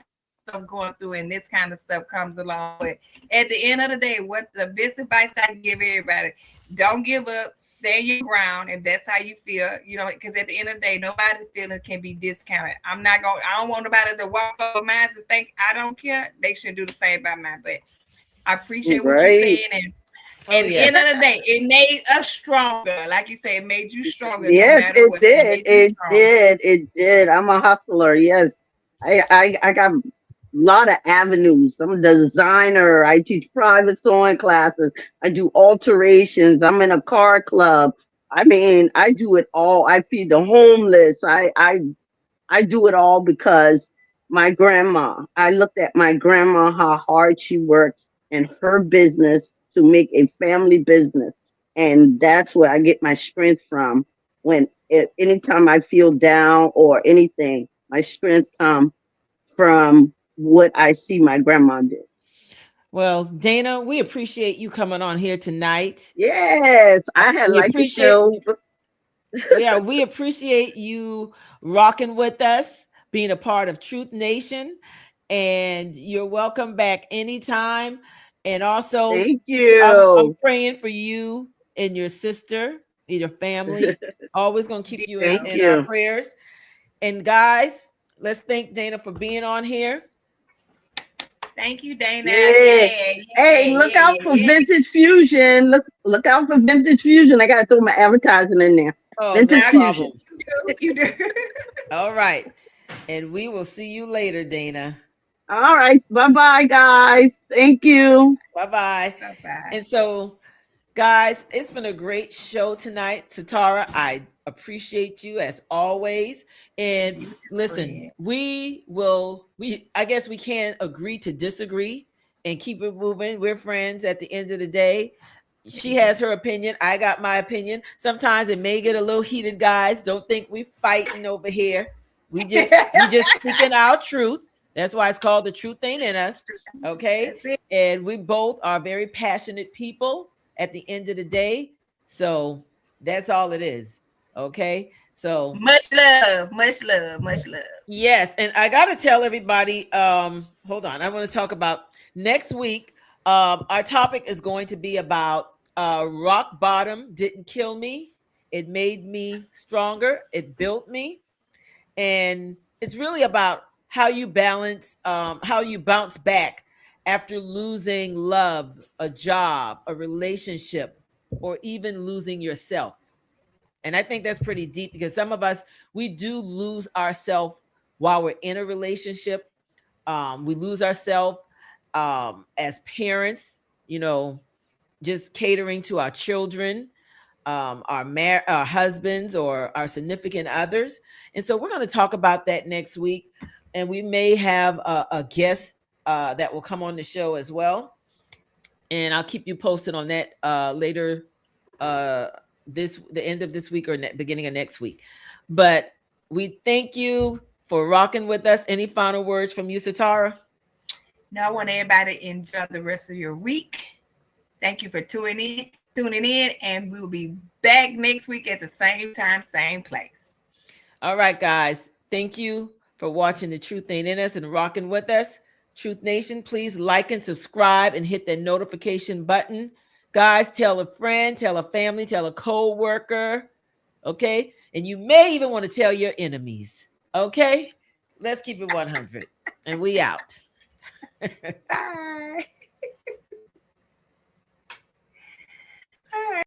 stuff going through and this kind of stuff comes along. But at the end of the day, what the best advice I can give everybody: don't give up. Stand your ground, and that's how you feel, because at the end of the day, nobody's feelings can be discounted. I don't want nobody to walk over mine and think I don't care. They should do the same by mine. But I appreciate what you're saying, and at the end of the day, it made us stronger. Like you said, it made you stronger. Yes, it did. It did. I'm a hustler. Yes, I got a lot of avenues. I'm a designer. I teach private sewing classes. I do alterations. I'm in a car club. I mean, I do it all. I feed the homeless. I do it all because my grandma. I looked at my grandma, how hard she worked in her business to make a family business. And that's where I get my strength from. Anytime I feel down or anything, my strength comes from what I see my grandma do. Well, Dana, we appreciate you coming on here tonight. Yes, I had We liked the appreciate, show. yeah, we appreciate you rocking with us, being a part of Truth Nation, and you're welcome back anytime. And also, Thank I'm you. praying for you and your sister and your family. Always gonna keep you Thank in our you. prayers. And guys, let's thank Dana for being on here. Thank you, Dana. Yeah. Yeah, Hey, yeah, look yeah, out for yeah. Vintage Fusion. Look out for Vintage Fusion. I gotta throw my advertising in there. Oh, no Vintage problem. Fusion. You do. All right. And we will see you later, Dana. All right. Bye-bye, guys. Thank you. Bye-bye. Bye-bye. And so, guys, it's been a great show tonight. Satara, I appreciate you as always. And listen, I guess we can agree to disagree and keep it moving. We're friends at the end of the day. She has her opinion. I got my opinion. Sometimes it may get a little heated, guys. Don't think we fighting over here. We just speaking our truth. That's why it's called The Truth Ain't in Us. Okay. That's it. And we both are very passionate people at the end of the day. So that's all it is. Okay. So Much love, much love, much love. yes, and I gotta tell everybody, hold on, I want to talk about next week. Our topic is going to be about rock bottom didn't kill me. It made me stronger. It built me. And it's really about how you balance, how you bounce back after losing love, a job, a relationship, or even losing yourself. And I think that's pretty deep because some of us, we do lose ourselves while we're in a relationship. We lose ourselves as parents, just catering to our children, our husbands or our significant others. And so we're going to talk about that next week. And we may have a guest that will come on the show as well. And I'll keep you posted on that later, the end of this week or beginning of next week. But we thank you for rocking with us. Any final words from you, Satara? No, I want everybody to enjoy the rest of your week. Thank you for tuning in, and we'll be back next week at the same time, same place. All right, guys. Thank you for watching The Truth Ain't in Us and rocking with us. Truth Nation, please like and subscribe and hit that notification button. Guys, tell a friend, tell a family, tell a co-worker, okay? And you may even want to tell your enemies, okay? Let's keep it 100. And we out. Bye. All right.